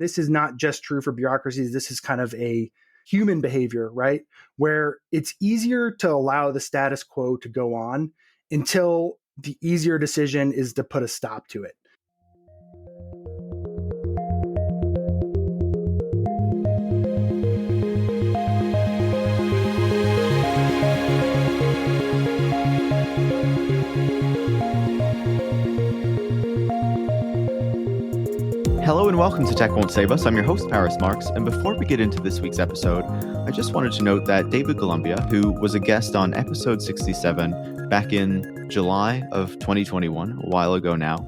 this is not just true for bureaucracies. This is kind of a human behavior, right? Where it's easier to allow the status quo to go on until the easier decision is to put a stop to it. Hello and welcome to Tech Won't Save Us. I'm your host, Marx, and before we get into this week's episode, I just wanted to note that David Columbia, who was a guest on episode 67 back in July of 2021, a while ago now,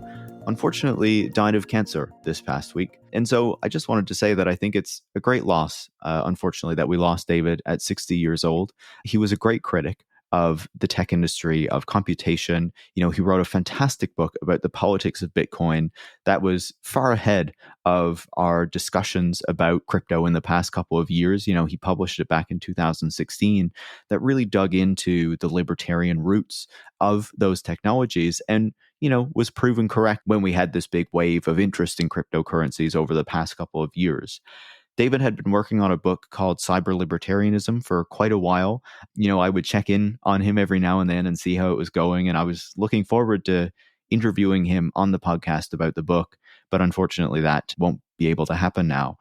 unfortunately died of cancer this past week. And so I just wanted to say that I think it's a great loss, unfortunately, that we lost David at 60 years old. He was a great critic of the tech industry, of computation. You know, he wrote a fantastic book about the politics of Bitcoin that was far ahead of our discussions about crypto in the past couple of years. You know, he published it back in 2016 that really dug into the libertarian roots of those technologies and, you know, was proven correct when we had this big wave of interest in cryptocurrencies over the past couple of years. David had been working on a book called Cyber Libertarianism for quite a while. You know, I would check in on him every now and then and see how it was going. And I was looking forward to interviewing him on the podcast about the book. But unfortunately, that won't be able to happen now.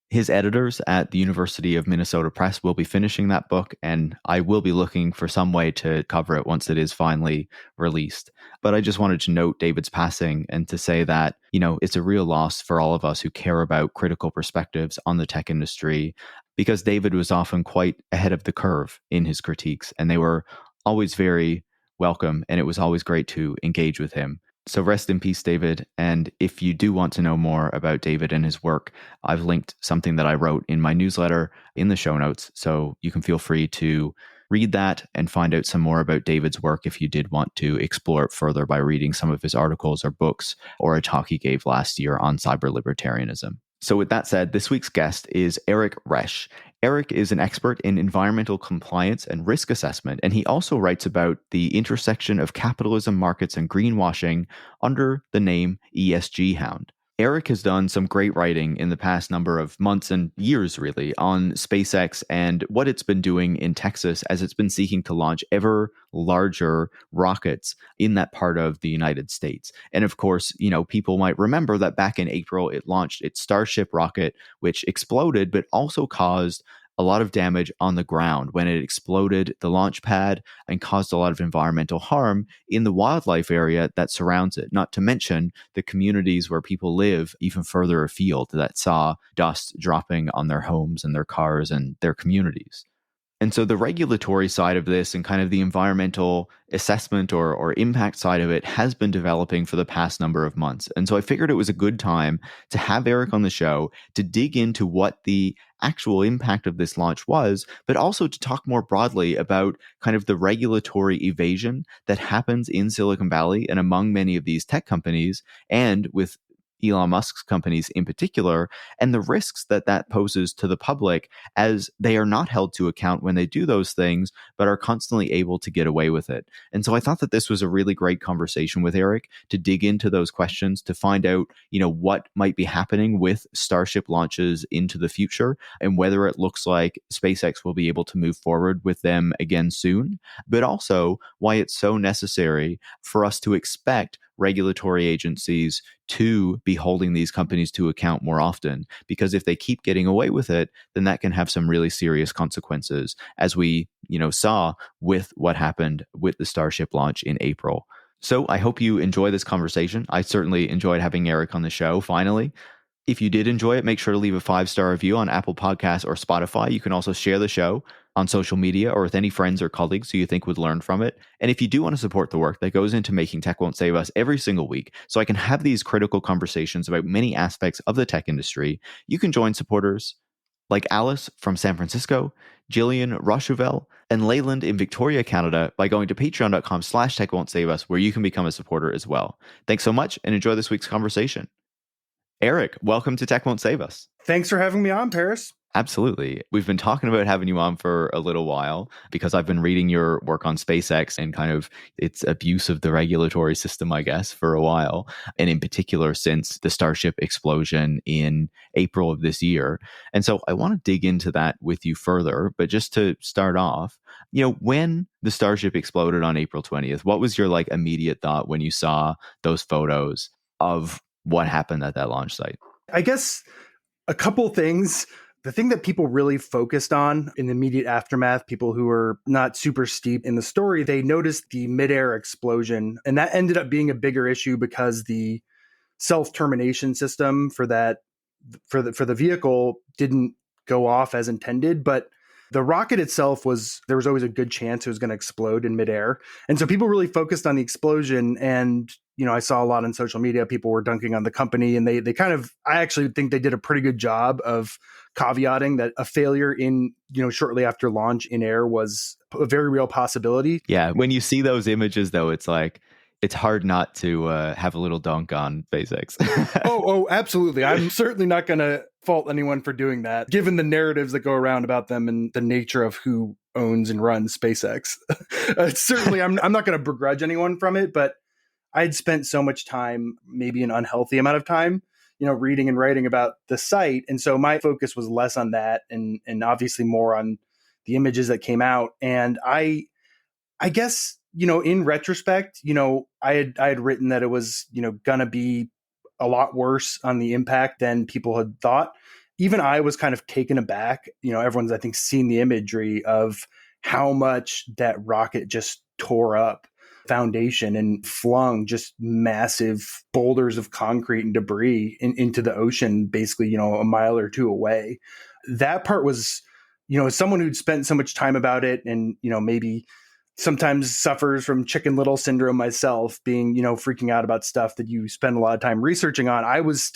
His editors at the University of Minnesota Press will be finishing that book, and I will be looking for some way to cover it once it is finally released. But I just wanted to note David's passing and to say that, you know, it's a real loss for all of us who care about critical perspectives on the tech industry, because David was often quite ahead of the curve in his critiques, and they were always very welcome, and it was always great to engage with him. So rest in peace, David. And if you do want to know more about David and his work, I've linked something that I wrote in my newsletter in the show notes. So you can feel free to read that and find out some more about David's work if you did want to explore it further by reading some of his articles or books or a talk he gave last year on cyber libertarianism. So with that said, this week's guest is Eric Roesch. Eric is an expert in environmental compliance and risk assessment, and he also writes about the intersection of capitalism, markets, and greenwashing under the name ESG Hound. Eric has done some great writing in the past number of months and years, really, on SpaceX and what it's been doing in Texas as it's been seeking to launch ever larger rockets in that part of the United States. And of course, you know, people might remember that back in April, it launched its Starship rocket, which exploded, but also caused a lot of damage on the ground when it exploded the launch pad and caused a lot of environmental harm in the wildlife area that surrounds it, not to mention the communities where people live even further afield that saw dust dropping on their homes and their cars and their communities. And so the regulatory side of this and kind of the environmental assessment or impact side of it has been developing for the past number of months. And so I figured it was a good time to have Eric on the show to dig into what the actual impact of this launch was, but also to talk more broadly about kind of the regulatory evasion that happens in Silicon Valley and among many of these tech companies and with Elon Musk's companies in particular, and the risks that that poses to the public as they are not held to account when they do those things, but are constantly able to get away with it. And so I thought that this was a really great conversation with Eric to dig into those questions, to find out, you know, what might be happening with Starship launches into the future and whether it looks like SpaceX will be able to move forward with them again soon, but also why it's so necessary for us to expect regulatory agencies to be holding these companies to account more often, because if they keep getting away with it, then that can have some really serious consequences, as we, you know, saw with what happened with the Starship launch in April. So I hope you enjoy this conversation. I certainly enjoyed having Eric on the show finally. If you did enjoy it, make sure to leave a 5-star review on Apple Podcasts or Spotify. You can also share the show on social media or with any friends or colleagues who you think would learn from it. And if you do want to support the work that goes into making Tech Won't Save Us every single week, so I can have these critical conversations about many aspects of the tech industry, you can join supporters like Alice from San Francisco, Jillian Rochevelle, and Leyland in Victoria, Canada, by going to patreon.com/techwon'tsave us, where you can become a supporter as well. Thanks so much and enjoy this week's conversation. Eric, welcome to Tech Won't Save Us. Thanks for having me on, Paris. Absolutely. We've been talking about having you on for a little while because I've been reading your work on SpaceX and kind of its abuse of the regulatory system, I guess, for a while. And in particular, since the Starship explosion in April of this year. And so I want to dig into that with you further. But just to start off, when the Starship exploded on April 20th, what was your immediate thought when you saw those photos of what happened at that launch site? I guess a couple things. The thing that people really focused on in the immediate aftermath, people who were not super steep in the story, they noticed the midair explosion. And that ended up being a bigger issue because the self-termination system for the vehicle didn't go off as intended. But the rocket itself there was always a good chance it was going to explode in midair. And so people really focused on the explosion. And, I saw a lot on social media, people were dunking on the company, and they I actually think they did a pretty good job of caveating that a failure in, shortly after launch in air was a very real possibility. Yeah. When you see those images, though, it's it's hard not to have a little dunk on SpaceX. Oh, absolutely. I'm certainly not going to fault anyone for doing that, given the narratives that go around about them and the nature of who owns and runs SpaceX. Certainly, I'm not going to begrudge anyone from it, but I'd spent so much time, maybe an unhealthy amount of time, reading and writing about the site. And so my focus was less on that and obviously more on the images that came out. And I guess, in retrospect, I had written that it was, gonna be a lot worse on the impact than people had thought. Even I was kind of taken aback. Everyone's, I think, seen the imagery of how much that rocket just tore up foundation and flung just massive boulders of concrete and debris into the ocean, basically, a mile or two away. That part was, as someone who'd spent so much time about it and, maybe sometimes suffers from Chicken Little syndrome myself, being, freaking out about stuff that you spend a lot of time researching on. I was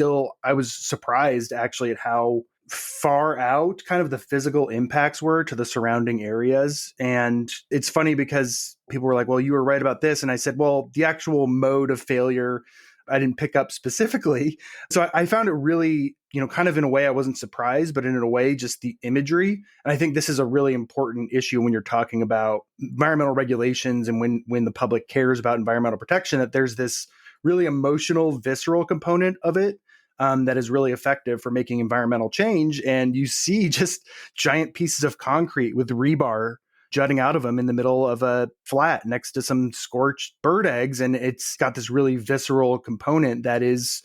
surprised actually at how far out kind of the physical impacts were to the surrounding areas. And it's funny because people were like, well, you were right about this. And I said, well, the actual mode of failure, I didn't pick up specifically. So I found it really, kind of in a way I wasn't surprised, but in a way, just the imagery. And I think this is a really important issue when you're talking about environmental regulations and when the public cares about environmental protection, that there's this really emotional, visceral component of it that is really effective for making environmental change. And you see just giant pieces of concrete with rebar jutting out of them in the middle of a flat next to some scorched bird eggs. And it's got this really visceral component that is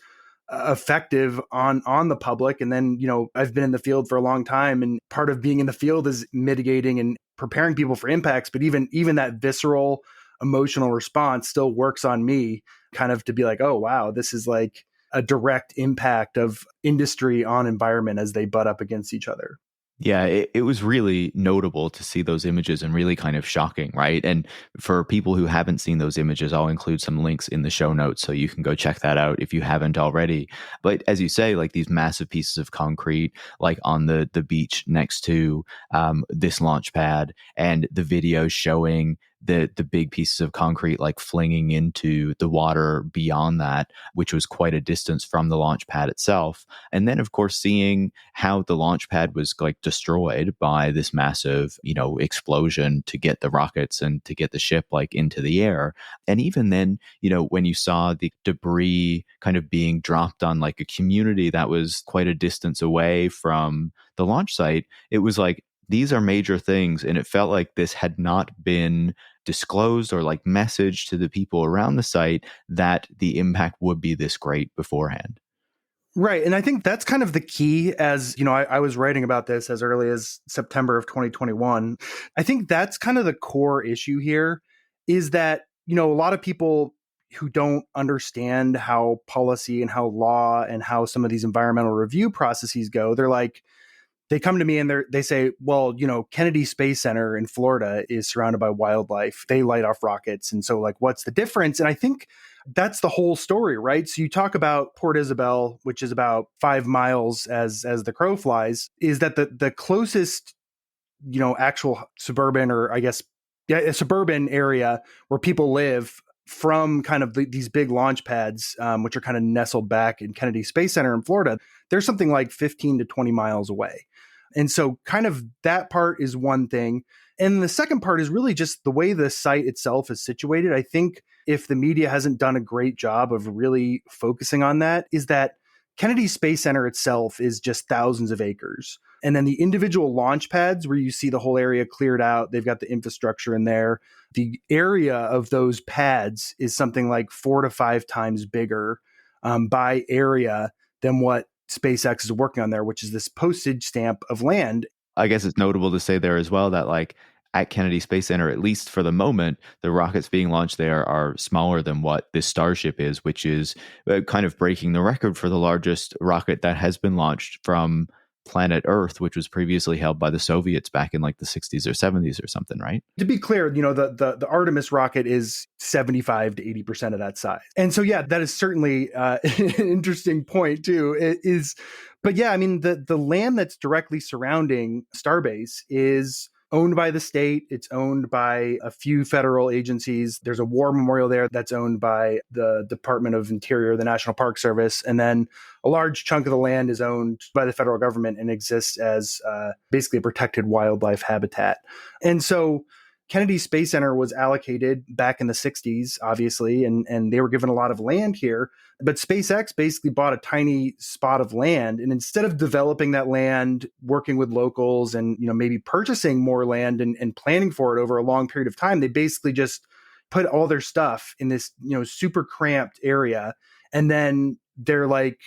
effective on the public. And then, I've been in the field for a long time, and part of being in the field is mitigating and preparing people for impacts. But even that visceral emotional response still works on me, kind of to be like, oh, wow, this is like a direct impact of industry on environment as they butt up against each other. Yeah, it was really notable to see those images and really kind of shocking, right? And for people who haven't seen those images, I'll include some links in the show notes so you can go check that out if you haven't already. But as you say, these massive pieces of concrete, on the beach next to this launch pad, and the video showing the big pieces of concrete flinging into the water beyond that, which was quite a distance from the launch pad itself. And then, of course, seeing how the launch pad was destroyed by this massive, explosion to get the rockets and to get the ship into the air. And even then, when you saw the debris kind of being dropped on a community that was quite a distance away from the launch site, it was these are major things. And it felt like this had not been disclosed or messaged to the people around the site that the impact would be this great beforehand. Right. And I think that's kind of the key. As I was writing about this as early as September of 2021. I think that's kind of the core issue here, is that, a lot of people who don't understand how policy and how law and how some of these environmental review processes go, they come to me and they say, well, Kennedy Space Center in Florida is surrounded by wildlife. They light off rockets. And so what's the difference? And I think that's the whole story, right? So you talk about Port Isabel, which is about 5 miles as the crow flies, is that the closest, actual suburban, or I guess, a suburban area where people live from kind of these big launch pads, which are kind of nestled back in Kennedy Space Center in Florida, there's something like 15 to 20 miles away. And so kind of that part is one thing. And the second part is really just the way the site itself is situated. I think if the media hasn't done a great job of really focusing on that, is that Kennedy Space Center itself is just thousands of acres. And then the individual launch pads where you see the whole area cleared out, they've got the infrastructure in there. The area of those pads is something like 4 to 5 times bigger by area than what SpaceX is working on there, which is this postage stamp of land. I guess it's notable to say there as well that like at Kennedy Space Center, at least for the moment, the rockets being launched there are smaller than what this Starship is, which is kind of breaking the record for the largest rocket that has been launched from planet Earth, which was previously held by the Soviets back in like the 60s or 70s or something, right? To be clear, the Artemis rocket is 75 to 80% of that size. And so, yeah, that is certainly an interesting point too. But yeah, I mean, the land that's directly surrounding Starbase is owned by the state. It's owned by a few federal agencies. There's a war memorial there that's owned by the Department of Interior, the National Park Service. And then a large chunk of the land is owned by the federal government and exists as basically a protected wildlife habitat. And so Kennedy Space Center was allocated back in the 60s, obviously, and they were given a lot of land here. But SpaceX basically bought a tiny spot of land. And instead of developing that land, working with locals and maybe purchasing more land and planning for it over a long period of time, they basically just put all their stuff in this super cramped area. And then they're like,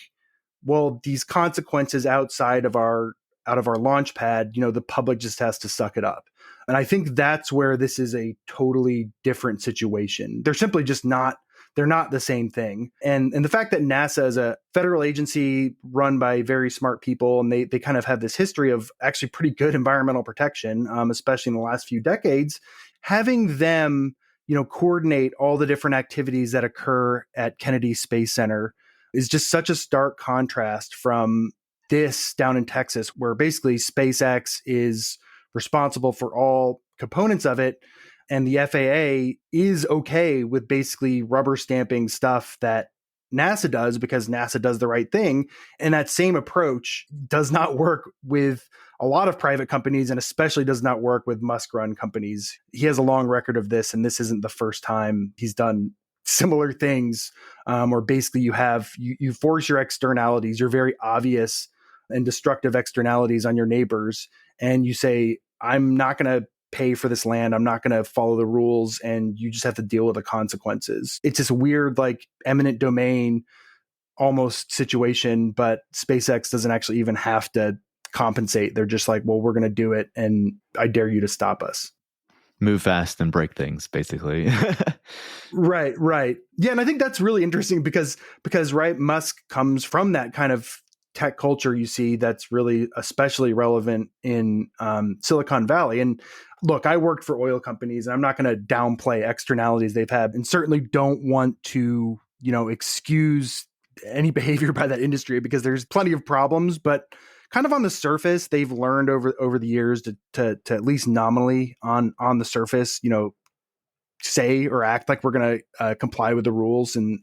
well, these consequences outside of our launch pad, the public just has to suck it up. And I think that's where this is a totally different situation. They're simply just not, they're not the same thing. And the fact that NASA is a federal agency run by very smart people, and they kind of have this history of actually pretty good environmental protection, especially in the last few decades, having them, coordinate all the different activities that occur at Kennedy Space Center is just such a stark contrast from this down in Texas, where basically SpaceX is responsible for all components of it. And the FAA is okay with basically rubber stamping stuff that NASA does because NASA does the right thing. And that same approach does not work with a lot of private companies, and especially does not work with Musk-run companies. He has a long record of this, and this isn't the first time he's done similar things, where basically you force your externalities, your very obvious and destructive externalities on your neighbors, and you say, I'm not going to pay for this land. I'm not going to follow the rules. And you just have to deal with the consequences. It's this weird, like eminent domain almost situation, but SpaceX doesn't actually even have to compensate. They're just like, well, we're going to do it. And I dare you to stop us. Move fast and break things, basically. Right. Yeah. And I think that's really interesting because right, Musk comes from that kind of tech culture you see that's really especially relevant in Silicon Valley. And look, I worked for oil companies, and I'm not going to downplay externalities they've had, and certainly don't want to, excuse any behavior by that industry because there's plenty of problems. But kind of on the surface, they've learned over the years to at least nominally on the surface, say or act like we're going to comply with the rules, and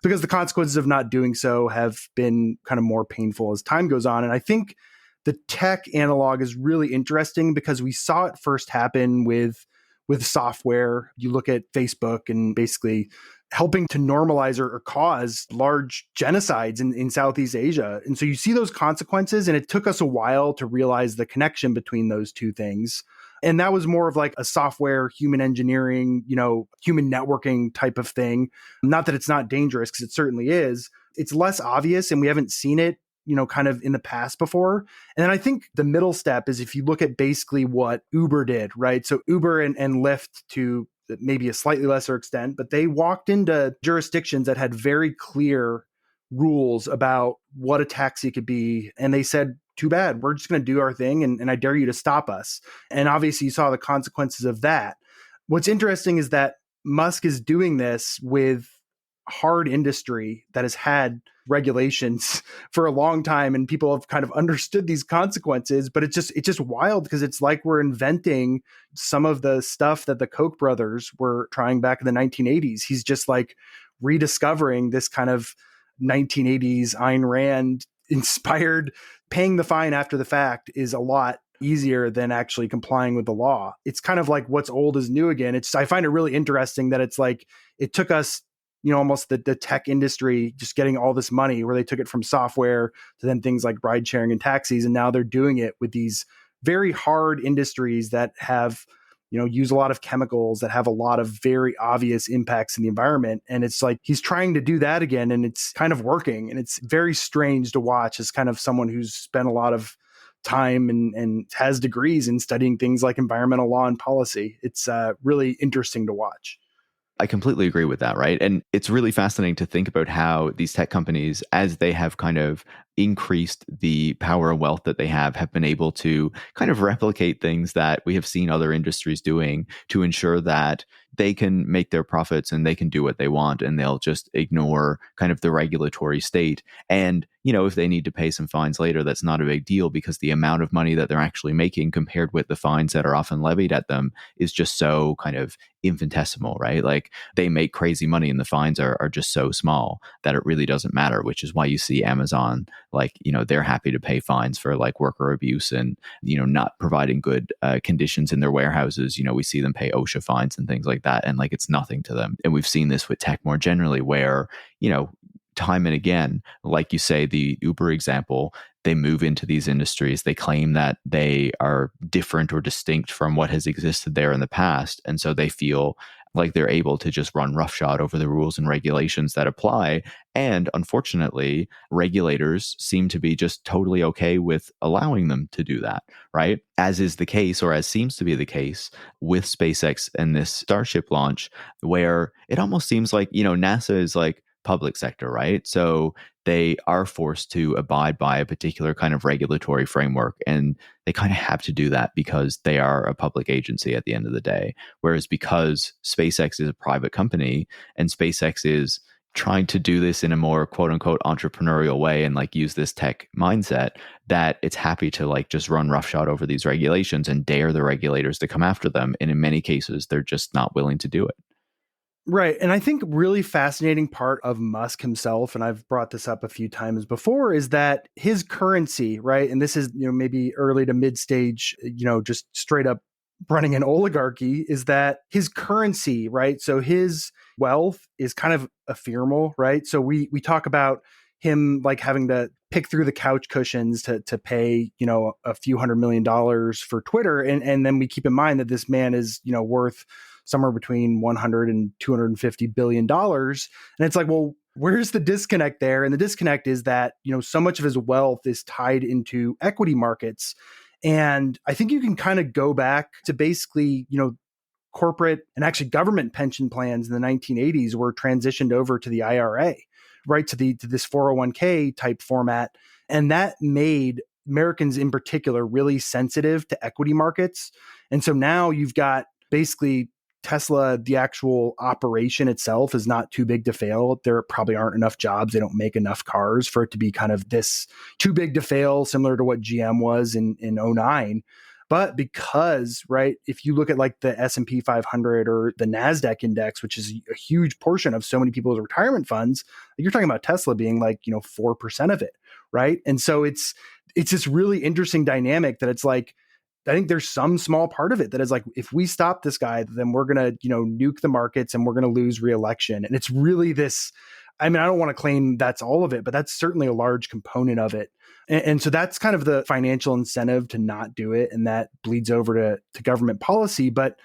because the consequences of not doing so have been kind of more painful as time goes on. And I think the tech analog is really interesting because we saw it first happen with software. You look at Facebook and basically helping to normalize or cause large genocides in Southeast Asia. And so you see those consequences, and it took us a while to realize the connection between those two things. And that was more of like a software, human engineering, human networking type of thing. Not that it's not dangerous, because it certainly is. It's less obvious, and we haven't seen it, kind of in the past before. And then I think the middle step is if you look at basically what Uber did, right? So Uber and Lyft, to maybe a slightly lesser extent, but they walked into jurisdictions that had very clear rules about what a taxi could be. And they said, too bad, we're just going to do our thing, and I dare you to stop us. And obviously you saw the consequences of that. What's interesting is that Musk is doing this with hard industry that has had regulations for a long time, and people have kind of understood these consequences. But it's just wild because it's like we're inventing some of the stuff that the Koch brothers were trying back in the 1980s. He's just like rediscovering this kind of 1980s Ayn Rand inspired, paying the fine after the fact is a lot easier than actually complying with the law. It's kind of like what's old is new again. I find it really interesting that it's like it took us, almost the tech industry just getting all this money where they took it from software to then things like ride sharing and taxis. And now they're doing it with these very hard industries that have, use a lot of chemicals that have a lot of very obvious impacts in the environment. And it's like he's trying to do that again, and it's kind of working. And it's very strange to watch as kind of someone who's spent a lot of time and has degrees in studying things like environmental law and policy. It's really interesting to watch. I completely agree with that, right? And it's really fascinating to think about how these tech companies, as they have kind of increased the power and wealth that they have been able to kind of replicate things that we have seen other industries doing to ensure that they can make their profits and they can do what they want, and they'll just ignore kind of the regulatory state. And, if they need to pay some fines later, that's not a big deal, because the amount of money that they're actually making compared with the fines that are often levied at them is just so kind of infinitesimal, right? Like they make crazy money and the fines are just so small that it really doesn't matter, which is why you see Amazon, like, they're happy to pay fines for like worker abuse and, not providing good conditions in their warehouses. We see them pay OSHA fines and things like that. And like, it's nothing to them. And we've seen this with tech more generally where, time and again, like you say, the Uber example, they move into these industries. They claim that they are different or distinct from what has existed there in the past. And so they feel like they're able to just run roughshod over the rules and regulations that apply. And unfortunately, regulators seem to be just totally okay with allowing them to do that, right? As is the case, or as seems to be the case with SpaceX and this Starship launch, where it almost seems like, NASA is like public sector, right? So they are forced to abide by a particular kind of regulatory framework, and they kind of have to do that because they are a public agency at the end of the day. Whereas because SpaceX is a private company and SpaceX is trying to do this in a more quote unquote entrepreneurial way and like use this tech mindset, that it's happy to like just run roughshod over these regulations and dare the regulators to come after them. And in many cases, they're just not willing to do it. Right. And I think really fascinating part of Musk himself, and I've brought this up a few times before, is that his currency, right? And this is, maybe early to mid stage, just straight up running an oligarchy, is that his currency, right? So his wealth is kind of ephemeral, right? So we talk about him like having to pick through the couch cushions to pay, a few $100 million for Twitter. And then we keep in mind that this man is, worth somewhere between 100 and 250 billion dollars. And it's like, well, where's the disconnect there? And the disconnect is that, so much of his wealth is tied into equity markets. And I think you can kind of go back to basically, corporate and actually government pension plans in the 1980s were transitioned over to the IRA, right? To this 401k type format. And that made Americans in particular really sensitive to equity markets. And so now you've got basically Tesla, the actual operation itself is not too big to fail. There probably aren't enough jobs. They don't make enough cars for it to be kind of this too big to fail, similar to what GM was in 2009. But because, right, if you look at like the S&P 500 or the NASDAQ index, which is a huge portion of so many people's retirement funds, you're talking about Tesla being like, 4% of it, right? And so it's this really interesting dynamic that it's like, I think there's some small part of it that is like, if we stop this guy, then we're going to, nuke the markets and we're going to lose re-election. And it's really this, I mean, I don't want to claim that's all of it, but that's certainly a large component of it. And so that's kind of the financial incentive to not do it. And that bleeds over to government policy. But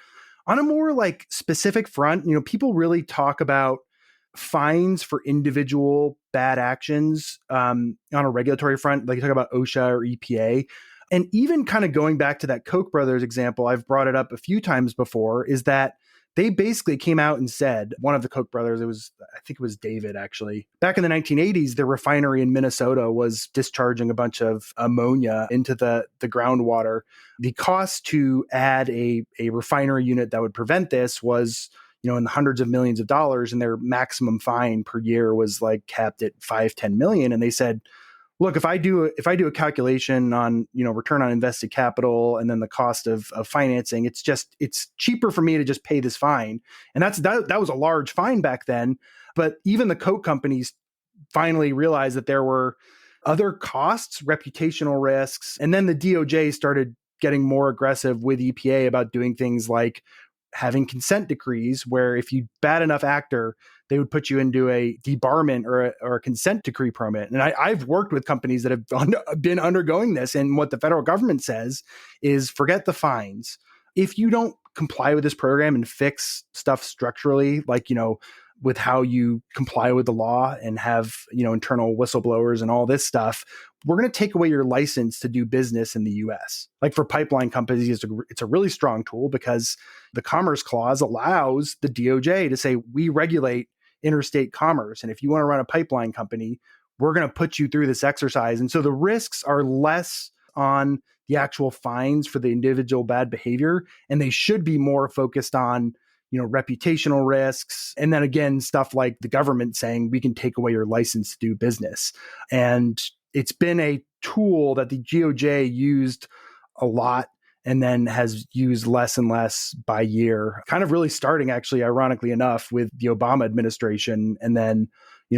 on a more like specific front, people really talk about fines for individual bad actions on a regulatory front. Like you talk about OSHA or EPA. And even kind of going back to that Koch brothers example, I've brought it up a few times before, is that they basically came out and said, one of the Koch brothers, I think it was David actually, back in the 1980s, the refinery in Minnesota was discharging a bunch of ammonia into the groundwater. The cost to add a refinery unit that would prevent this was, in the hundreds of millions of dollars, and their maximum fine per year was like capped at 5-10 million. And they said, look, if I do a calculation on, return on invested capital and then the cost of financing, it's cheaper for me to just pay this fine. And that was a large fine back then. But even the Coke companies finally realized that there were other costs, reputational risks. And then the DOJ started getting more aggressive with EPA about doing things like having consent decrees where if you bad enough actor, they would put you into a debarment or a consent decree permit. And I've worked with companies that have been undergoing this. And what the federal government says is forget the fines. If you don't comply with this program and fix stuff structurally, like, with how you comply with the law and have, internal whistleblowers and all this stuff, we're going to take away your license to do business in the US. Like for pipeline companies, it's a really strong tool because the Commerce Clause allows the DOJ to say, we regulate interstate commerce. And if you want to run a pipeline company, we're going to put you through this exercise. And so the risks are less on the actual fines for the individual bad behavior, and they should be more focused on reputational risks. And then again, stuff like the government saying we can take away your license to do business. And it's been a tool that the DOJ used a lot and then has used less and less by year, kind of really starting actually, ironically enough, with the Obama administration. And then,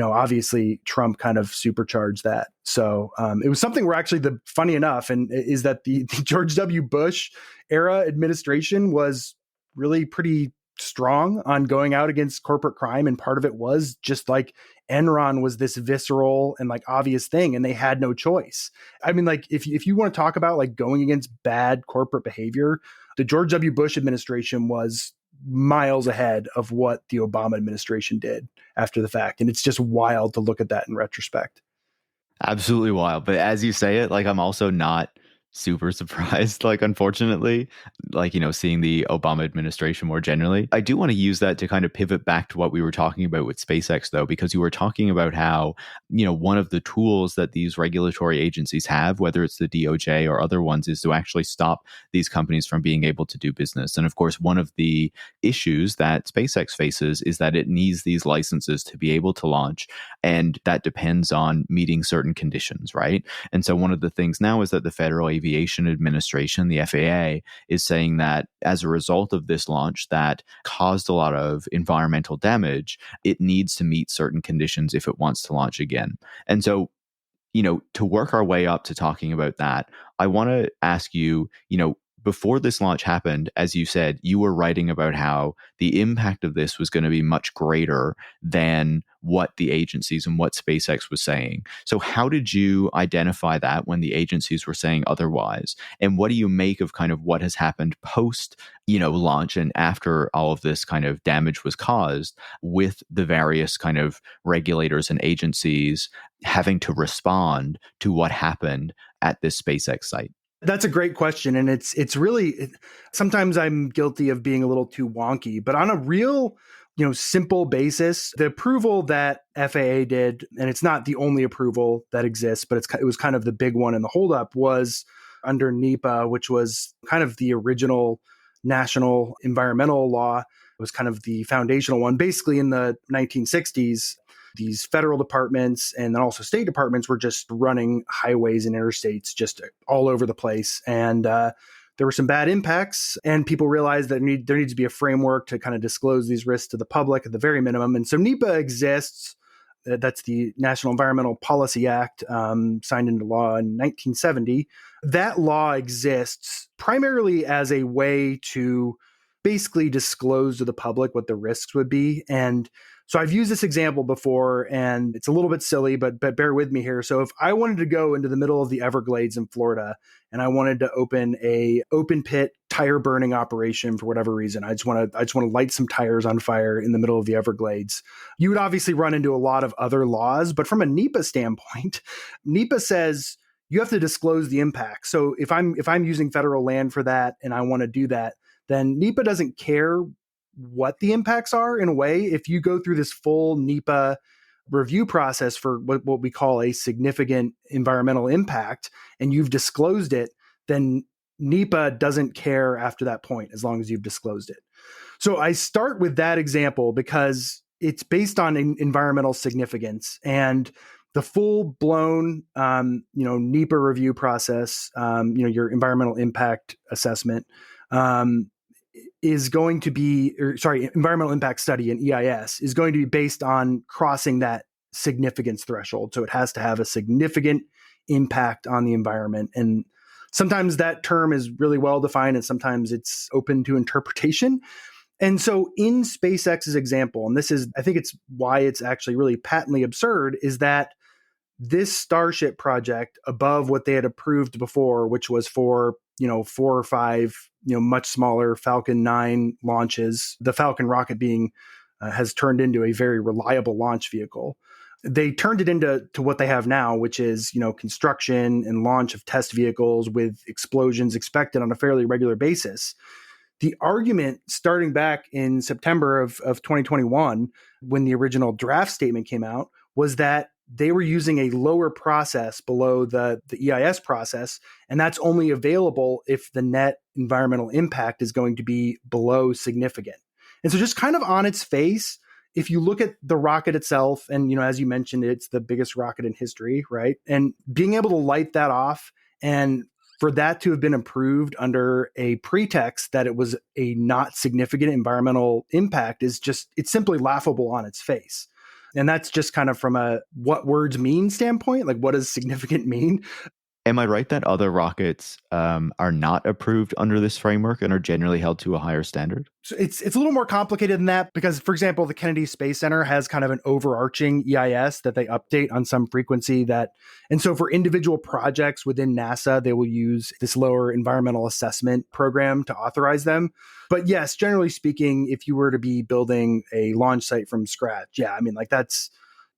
obviously Trump kind of supercharged that. So it was something where actually funny enough, and is that the George W. Bush era administration was really pretty strong on going out against corporate crime. And part of it was just like Enron was this visceral and like obvious thing, and they had no choice. I mean, like if you want to talk about like going against bad corporate behavior, the George W. Bush administration was miles ahead of what the Obama administration did after the fact. And it's just wild to look at that in retrospect. Absolutely wild. But as you say it, like I'm also not super surprised, like unfortunately, like, seeing the Obama administration more generally. I do want to use that to kind of pivot back to what we were talking about with SpaceX, though, because you were talking about how, one of the tools that these regulatory agencies have, whether it's the DOJ or other ones, is to actually stop these companies from being able to do business. And of course, one of the issues that SpaceX faces is that it needs these licenses to be able to launch. And that depends on meeting certain conditions, right? And so one of the things now is that the Federal Aviation Administration, the FAA, is saying that as a result of this launch that caused a lot of environmental damage, it needs to meet certain conditions if it wants to launch again. And so, to work our way up to talking about that, I want to ask you, before this launch happened, as you said, you were writing about how the impact of this was going to be much greater than what the agencies and what SpaceX was saying. So how did you identify that when the agencies were saying otherwise? And what do you make of kind of what has happened post, launch and after all of this kind of damage was caused, with the various kind of regulators and agencies having to respond to what happened at this SpaceX site? That's a great question. And it's really, sometimes I'm guilty of being a little too wonky, but on a real, simple basis, the approval that FAA did, and it's not the only approval that exists, but it was kind of the big one in the holdup, was under NEPA, which was kind of the original national environmental law. It was kind of the foundational one. Basically in the 1960s, these federal departments and then also state departments were just running highways and interstates just all over the place. And there were some bad impacts, and people realized that there needs to be a framework to kind of disclose these risks to the public at the very minimum. And so NEPA exists. That's the National Environmental Policy Act, signed into law in 1970. That law exists primarily as a way to basically disclose to the public what the risks would be. And so I've used this example before, and it's a little bit silly, but bear with me here. So if I wanted to go into the middle of the Everglades in Florida and I wanted to open a open pit tire burning operation for whatever reason, I just want to light some tires on fire in the middle of the Everglades, you would obviously run into a lot of other laws. But from a NEPA standpoint, NEPA says you have to disclose the impact. So if I'm using federal land for that and I want to do that, then NEPA doesn't care what the impacts are. In a way, if you go through this full NEPA review process for what we call a significant environmental impact and you've disclosed it, then NEPA doesn't care after that point as long as you've disclosed it. So I start with that example because it's based on environmental significance, and the full-blown NEPA review process, your environmental impact assessment, is going to be, environmental impact study and EIS is going to be based on crossing that significance threshold. So it has to have a significant impact on the environment. And sometimes that term is really well defined and sometimes it's open to interpretation. And so in SpaceX's example, and this is, I think it's why it's actually really patently absurd, is that this Starship project above what they had approved before, which was for, 4 or 5, much smaller Falcon 9 launches, the Falcon rocket being has turned into a very reliable launch vehicle. They turned it into what they have now, which is, construction and launch of test vehicles with explosions expected on a fairly regular basis. The argument starting back in September of 2021, when the original draft statement came out, was that they were using a lower process below the EIS process, and that's only available if the net environmental impact is going to be below significant. And so just kind of on its face, if you look at the rocket itself, and as you mentioned, it's the biggest rocket in history, right? And being able to light that off and for that to have been approved under a pretext that it was a not significant environmental impact is just, it's simply laughable on its face. And that's just kind of from a what words mean standpoint, like what does significant mean? Am I right that other rockets are not approved under this framework and are generally held to a higher standard? So it's a little more complicated than that because, for example, the Kennedy Space Center has kind of an overarching EIS that they update on some frequency and so for individual projects within NASA, they will use this lower environmental assessment program to authorize them. But yes, generally speaking, if you were to be building a launch site from scratch, that's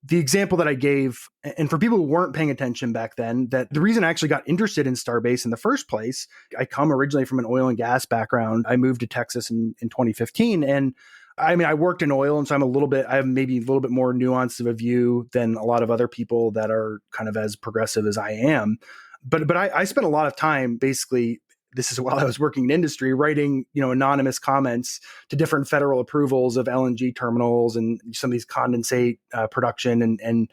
the example that I gave. And for people who weren't paying attention back then, that the reason I actually got interested in Starbase in the first place, I come originally from an oil and gas background. I moved to Texas in 2015. And I worked in oil. And so I have maybe a little bit more nuance of a view than a lot of other people that are kind of as progressive as I am. But I spent a lot of time basically, this is while I was working in industry, writing, anonymous comments to different federal approvals of LNG terminals and some of these condensate production. And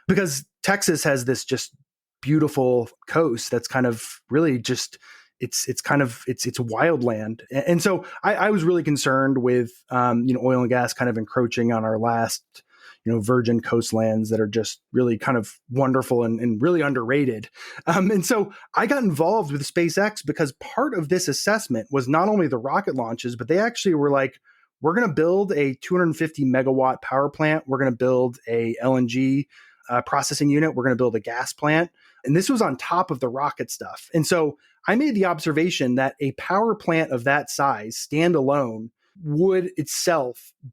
because Texas has this just beautiful coast that's kind of really just, it's wild land. And so I was really concerned with, oil and gas kind of encroaching on our last, virgin coastlands that are just really kind of wonderful and really underrated. And so I got involved with SpaceX because part of this assessment was not only the rocket launches, but they actually were like, we're going to build a 250 megawatt power plant. We're going to build a LNG processing unit. We're going to build a gas plant. And this was on top of the rocket stuff. And so I made the observation that a power plant of that size, standalone, would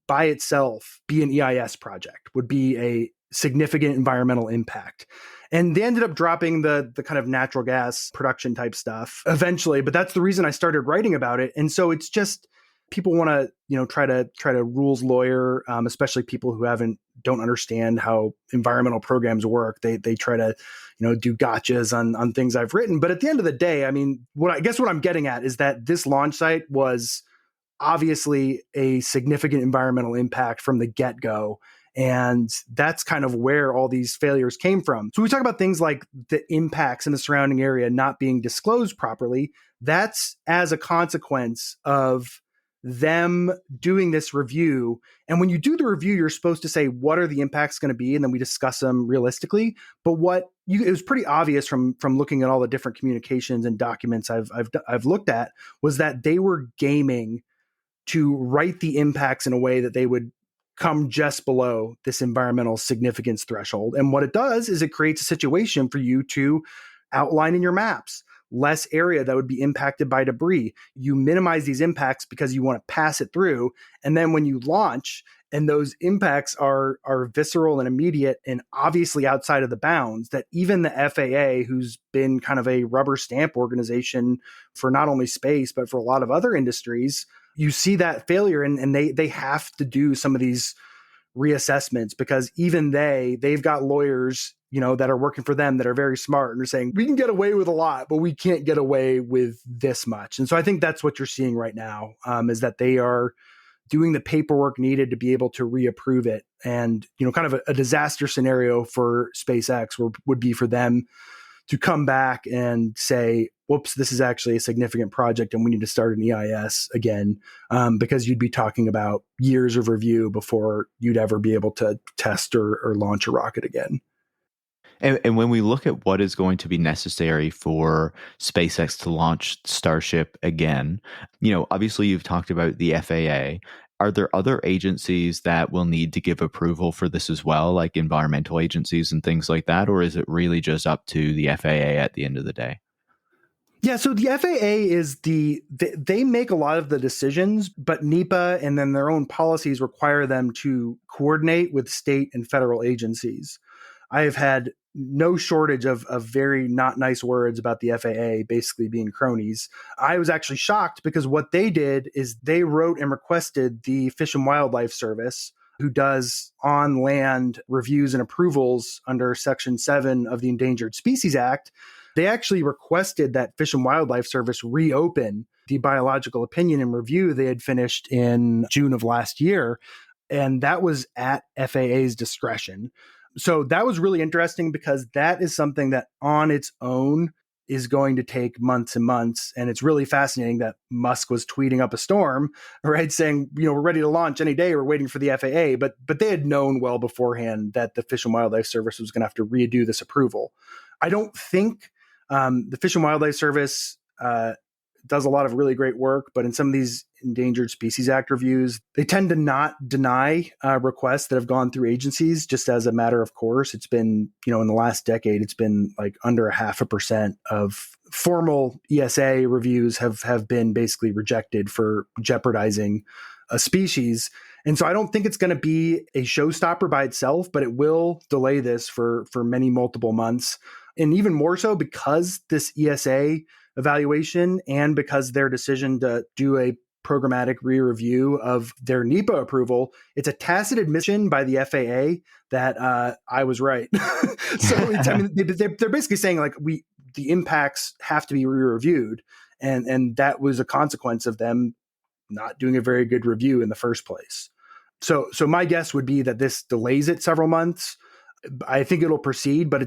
by itself be an EIS project, would be a significant environmental impact. And they ended up dropping the kind of natural gas production type stuff eventually, but that's the reason I started writing about it. And so it's just people want to, try to rules lawyer, especially people who don't understand how environmental programs work. They try to, do gotchas on things I've written. But at the end of the day, what I'm getting at is that this launch site was obviously a significant environmental impact from the get-go. And that's kind of where all these failures came from. So we talk about things like the impacts in the surrounding area not being disclosed properly. That's as a consequence of them doing this review. And when you do the review, you're supposed to say, what are the impacts going to be? And then we discuss them realistically. But it was pretty obvious from looking at all the different communications and documents I've looked at, was that they were gaming to write the impacts in a way that they would come just below this environmental significance threshold. And what it does is it creates a situation for you to outline in your maps less area that would be impacted by debris. You minimize these impacts because you want to pass it through. And then when you launch and those impacts are visceral and immediate and obviously outside of the bounds, that even the FAA, who's been kind of a rubber stamp organization for not only space, but for a lot of other industries, you see that failure and they have to do some of these reassessments because even they've got lawyers, that are working for them that are very smart and are saying, we can get away with a lot, but we can't get away with this much. And so I think that's what you're seeing right now, is that they are doing the paperwork needed to be able to reapprove it. And, kind of a disaster scenario for SpaceX would be for them to come back and say, whoops, this is actually a significant project and we need to start an EIS again, because you'd be talking about years of review before you'd ever be able to test or launch a rocket again. And when we look at what is going to be necessary for SpaceX to launch Starship again, obviously you've talked about the FAA. Are there other agencies that will need to give approval for this as well, like environmental agencies and things like that? Or is it really just up to the FAA at the end of the day? Yeah, so the FAA is they make a lot of the decisions, but NEPA and then their own policies require them to coordinate with state and federal agencies. I have had no shortage of very not nice words about the FAA basically being cronies. I was actually shocked because what they did is they wrote and requested the Fish and Wildlife Service, who does on-land reviews and approvals under Section 7 of the Endangered Species Act. They actually requested that Fish and Wildlife Service reopen the biological opinion and review they had finished in June of last year. And that was at FAA's discretion. So that was really interesting because that is something that on its own is going to take months and months. And it's really fascinating that Musk was tweeting up a storm, right? Saying, we're ready to launch any day. We're waiting for the FAA. But they had known well beforehand that the Fish and Wildlife Service was going to have to redo this approval. I don't think the Fish and Wildlife Service does a lot of really great work, but in some of these Endangered Species Act reviews, they tend to not deny requests that have gone through agencies just as a matter of course. It's been, in the last decade, it's been like under 0.5% of formal ESA reviews have been basically rejected for jeopardizing a species. And so I don't think it's going to be a showstopper by itself, but it will delay this for many multiple months. And even more so because this ESA evaluation and because their decision to do a programmatic re-review of their NEPA approval, it's a tacit admission by the FAA that I was right. So I mean, they're basically saying like the impacts have to be re-reviewed, and that was a consequence of them not doing a very good review in the first place. So my guess would be that this delays it several months. I think it'll proceed, but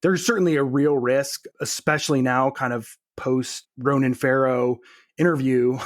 there's certainly a real risk, especially now kind of post Ronan Farrow interview,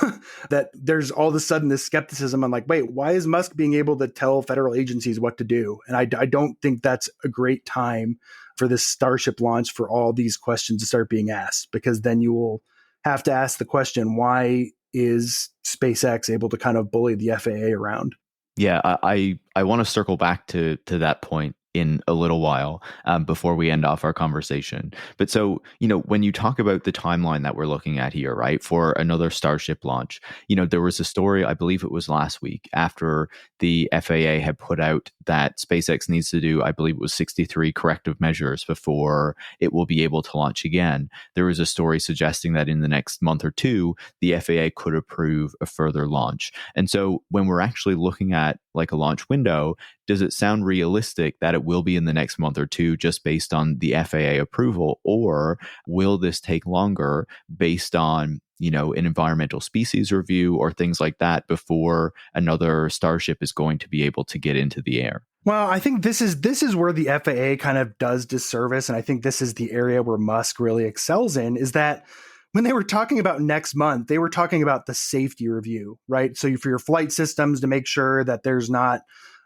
that there's all of a sudden this skepticism. I'm like, wait, why is Musk being able to tell federal agencies what to do? And I don't think that's a great time for this Starship launch for all these questions to start being asked, because then you will have to ask the question, why is SpaceX able to kind of bully the FAA around? Yeah, I want to circle back to that point in a little while before we end off our conversation. But so, when you talk about the timeline that we're looking at here, right, for another Starship launch, there was a story, I believe it was last week, after the FAA had put out that SpaceX needs to do, I believe it was 63 corrective measures before it will be able to launch again. There was a story suggesting that in the next month or two, the FAA could approve a further launch. And so when we're actually looking at like a launch window, does it sound realistic that it will be in the next month or two just based on the FAA approval? Or will this take longer based on, an environmental species review or things like that before another Starship is going to be able to get into the air? Well, I think this is where the FAA kind of does disservice. And I think this is the area where Musk really excels in, is that when they were talking about next month, they were talking about the safety review, right? So for your flight systems to make sure that there's not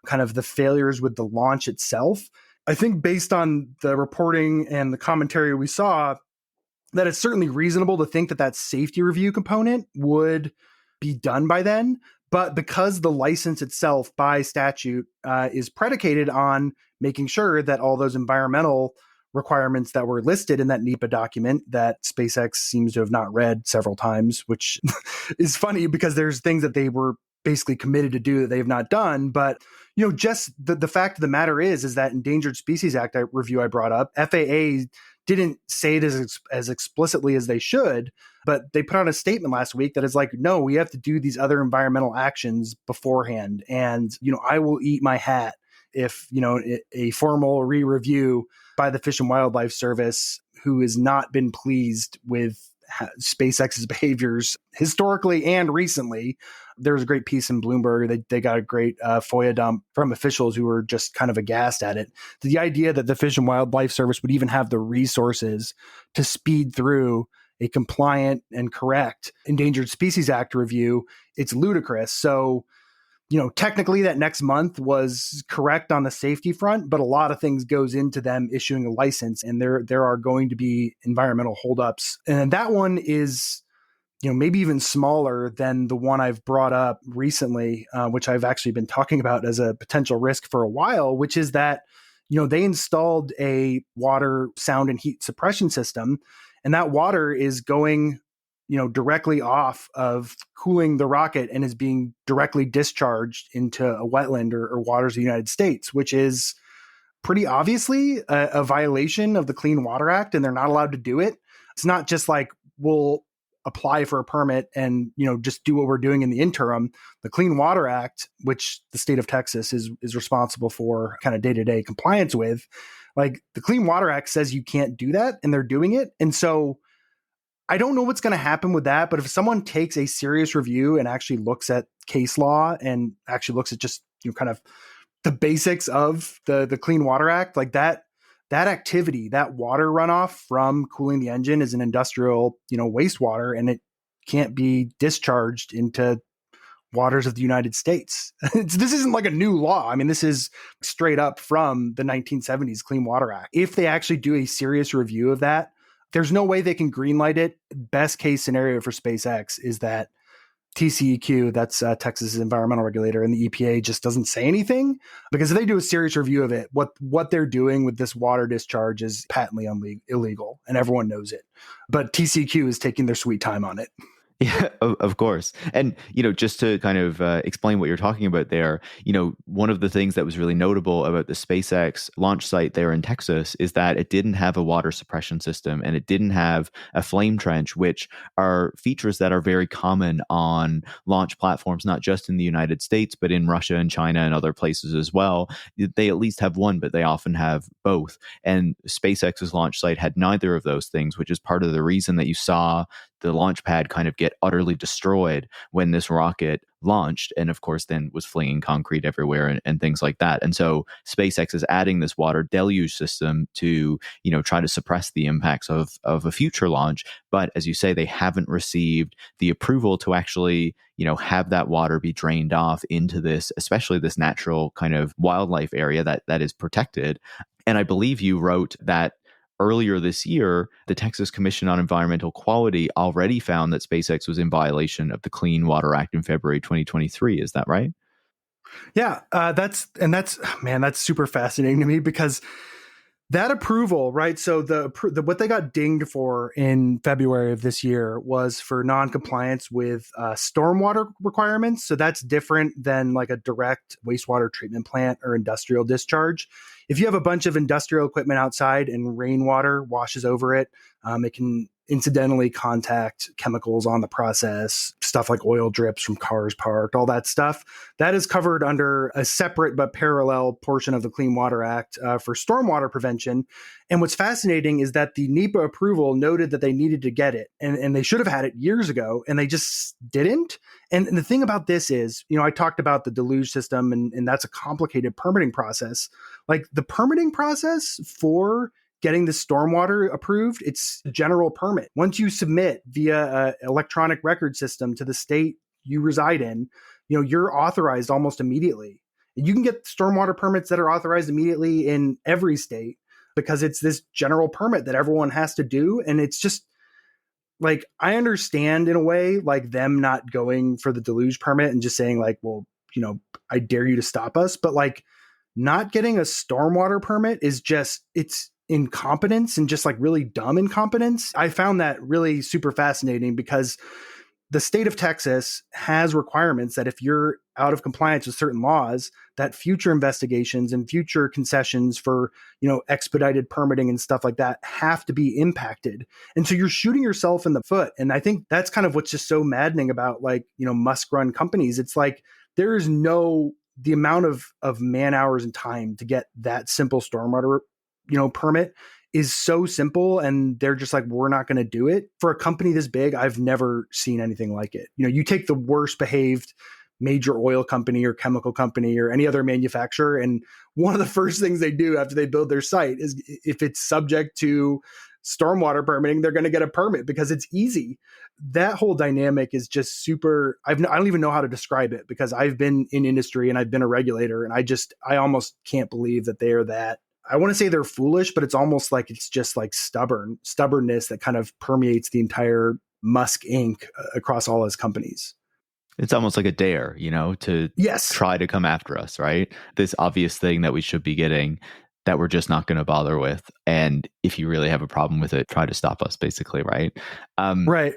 kind of the failures with the launch itself. I think based on the reporting and the commentary we saw, that it's certainly reasonable to think that safety review component would be done by then. But because the license itself by statute is predicated on making sure that all those environmental requirements that were listed in that NEPA document that SpaceX seems to have not read several times, which is funny because there's things that they were basically committed to do that they have not done. But, just the fact of the matter is that Endangered Species Act review I brought up, FAA didn't say this as explicitly as they should, but they put out a statement last week that is like, no, we have to do these other environmental actions beforehand. And, I will eat my hat if, a formal re-review by the Fish and Wildlife Service, who has not been pleased with SpaceX's behaviors historically and recently. There was a great piece in Bloomberg. They got a great FOIA dump from officials who were just kind of aghast at it. The idea that the Fish and Wildlife Service would even have the resources to speed through a compliant and correct Endangered Species Act review, it's ludicrous. So, technically that next month was correct on the safety front, but a lot of things goes into them issuing a license, and there are going to be environmental holdups. And that one is, maybe even smaller than the one I've brought up recently, which I've actually been talking about as a potential risk for a while, which is that, they installed a water, sound, and heat suppression system, and that water is going directly off of cooling the rocket and is being directly discharged into a wetland or waters of the United States, which is pretty obviously a violation of the Clean Water Act, and they're not allowed to do it. It's not just like, we'll apply for a permit and, just do what we're doing in the interim. The Clean Water Act, which the state of Texas is responsible for kind of day-to-day compliance with, like the Clean Water Act says you can't do that, and they're doing it. And so I don't know what's going to happen with that, but if someone takes a serious review and actually looks at case law and actually looks at just, kind of the basics of the Clean Water Act, like that activity, that water runoff from cooling the engine is an industrial, wastewater, and it can't be discharged into waters of the United States. This isn't like a new law. I mean, this is straight up from the 1970s Clean Water Act. If they actually do a serious review of that, there's no way they can greenlight it. Best case scenario for SpaceX is that TCEQ, that's Texas's environmental regulator, and the EPA just doesn't say anything, because if they do a serious review of it, what they're doing with this water discharge is patently illegal, and everyone knows it. But TCEQ is taking their sweet time on it. Yeah, of course. And, just to kind of explain what you're talking about there, one of the things that was really notable about the SpaceX launch site there in Texas is that it didn't have a water suppression system, and it didn't have a flame trench, which are features that are very common on launch platforms, not just in the United States, but in Russia and China and other places as well. They at least have one, but they often have both. And SpaceX's launch site had neither of those things, which is part of the reason that you saw the launch pad kind of get utterly destroyed when this rocket launched, and of course then was flinging concrete everywhere and things like that. And so SpaceX is adding this water deluge system to, try to suppress the impacts of a future launch. But as you say, they haven't received the approval to actually, have that water be drained off into this, especially this natural kind of wildlife area that is protected. And I believe you wrote that earlier this year, the Texas Commission on Environmental Quality already found that SpaceX was in violation of the Clean Water Act in February 2023. Is that right? Yeah, that's super fascinating to me, because that approval, right? So the what they got dinged for in February of this year was for non-compliance with stormwater requirements. So that's different than like a direct wastewater treatment plant or industrial discharge. If you have a bunch of industrial equipment outside and rainwater washes over it, it can incidentally contact chemicals on the process, stuff like oil drips from cars parked, all that stuff. That is covered under a separate but parallel portion of the Clean Water Act for stormwater prevention. And what's fascinating is that the NEPA approval noted that they needed to get it, and they should have had it years ago, and they just didn't. And the thing about this is, I talked about the deluge system, and that's a complicated permitting process. Like the permitting process for getting the stormwater approved, it's a general permit. Once you submit via an electronic record system to the state you reside in, you're authorized almost immediately. You can get stormwater permits that are authorized immediately in every state, because it's this general permit that everyone has to do. And it's just like, I understand in a way, like them not going for the deluge permit and just saying like, well, I dare you to stop us. But like not getting a stormwater permit is just, it's incompetence, and just like really dumb incompetence. I found that really super fascinating, because the state of Texas has requirements that if you're out of compliance with certain laws, that future investigations and future concessions for, expedited permitting and stuff like that have to be impacted. And so you're shooting yourself in the foot. And I think that's kind of what's just so maddening about like, Musk run companies. It's like, there is the amount of man hours and time to get that simple stormwater permit is so simple, and they're just like, we're not going to do it. For a company this big, I've never seen anything like it. You take the worst behaved major oil company or chemical company or any other manufacturer, and one of the first things they do after they build their site is, if it's subject to stormwater permitting, they're going to get a permit because it's easy. That whole dynamic is just super. I don't even know how to describe it, because I've been in industry and I've been a regulator, and I almost can't believe that they are that. I want to say they're foolish, but it's almost like it's just like stubbornness that kind of permeates the entire Musk Inc. Across all his companies. It's almost like a dare, to Yes. try to come after us, right? This obvious thing that we should be getting that we're just not going to bother with. And if you really have a problem with it, try to stop us, basically, right? Right.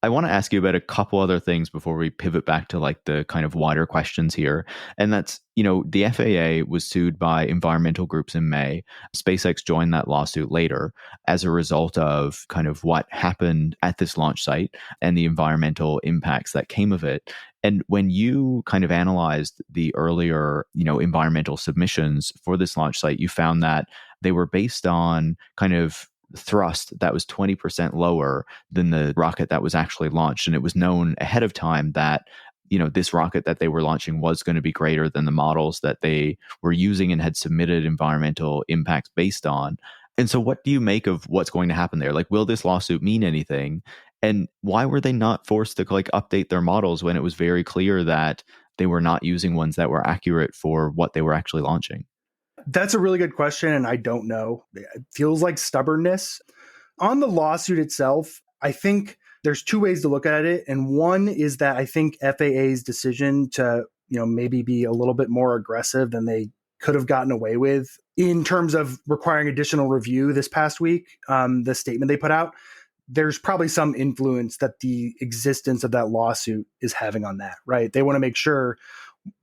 I want to ask you about a couple other things before we pivot back to like the kind of wider questions here. And that's, the FAA was sued by environmental groups in May. SpaceX joined that lawsuit later as a result of kind of what happened at this launch site and the environmental impacts that came of it. And when you kind of analyzed the earlier, environmental submissions for this launch site, you found that they were based on kind of thrust that was 20% lower than the rocket that was actually launched. And it was known ahead of time that, this rocket that they were launching was going to be greater than the models that they were using and had submitted environmental impacts based on. And so what do you make of what's going to happen there? Like, will this lawsuit mean anything? And why were they not forced to like update their models when it was very clear that they were not using ones that were accurate for what they were actually launching? That's a really good question, and I don't know. It feels like stubbornness. On the lawsuit itself, I think there's two ways to look at it. And one is that I think FAA's decision to, maybe be a little bit more aggressive than they could have gotten away with in terms of requiring additional review this past week, the statement they put out, there's probably some influence that the existence of that lawsuit is having on that, right? They want to make sure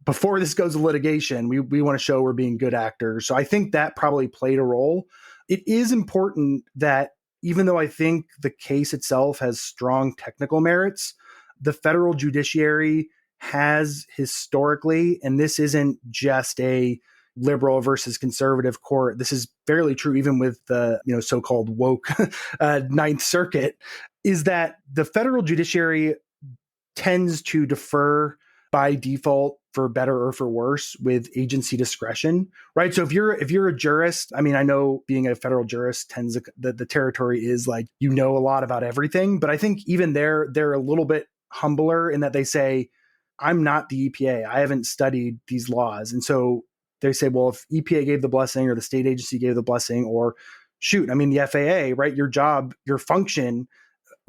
before this goes to litigation, we want to show we're being good actors. So I think that probably played a role. It is important that even though I think the case itself has strong technical merits, the federal judiciary has historically, and this isn't just a liberal versus conservative court. This is fairly true even with the so-called woke Ninth Circuit, is that the federal judiciary tends to defer by default, for better or for worse, with agency discretion, right? So if you're a jurist, I mean, I know being a federal jurist the territory is like, a lot about everything, but I think even they're a little bit humbler in that they say, I'm not the EPA. I haven't studied these laws. And so they say, well, if EPA gave the blessing or the state agency gave the blessing, or shoot, I mean, the FAA, right? Your job, your function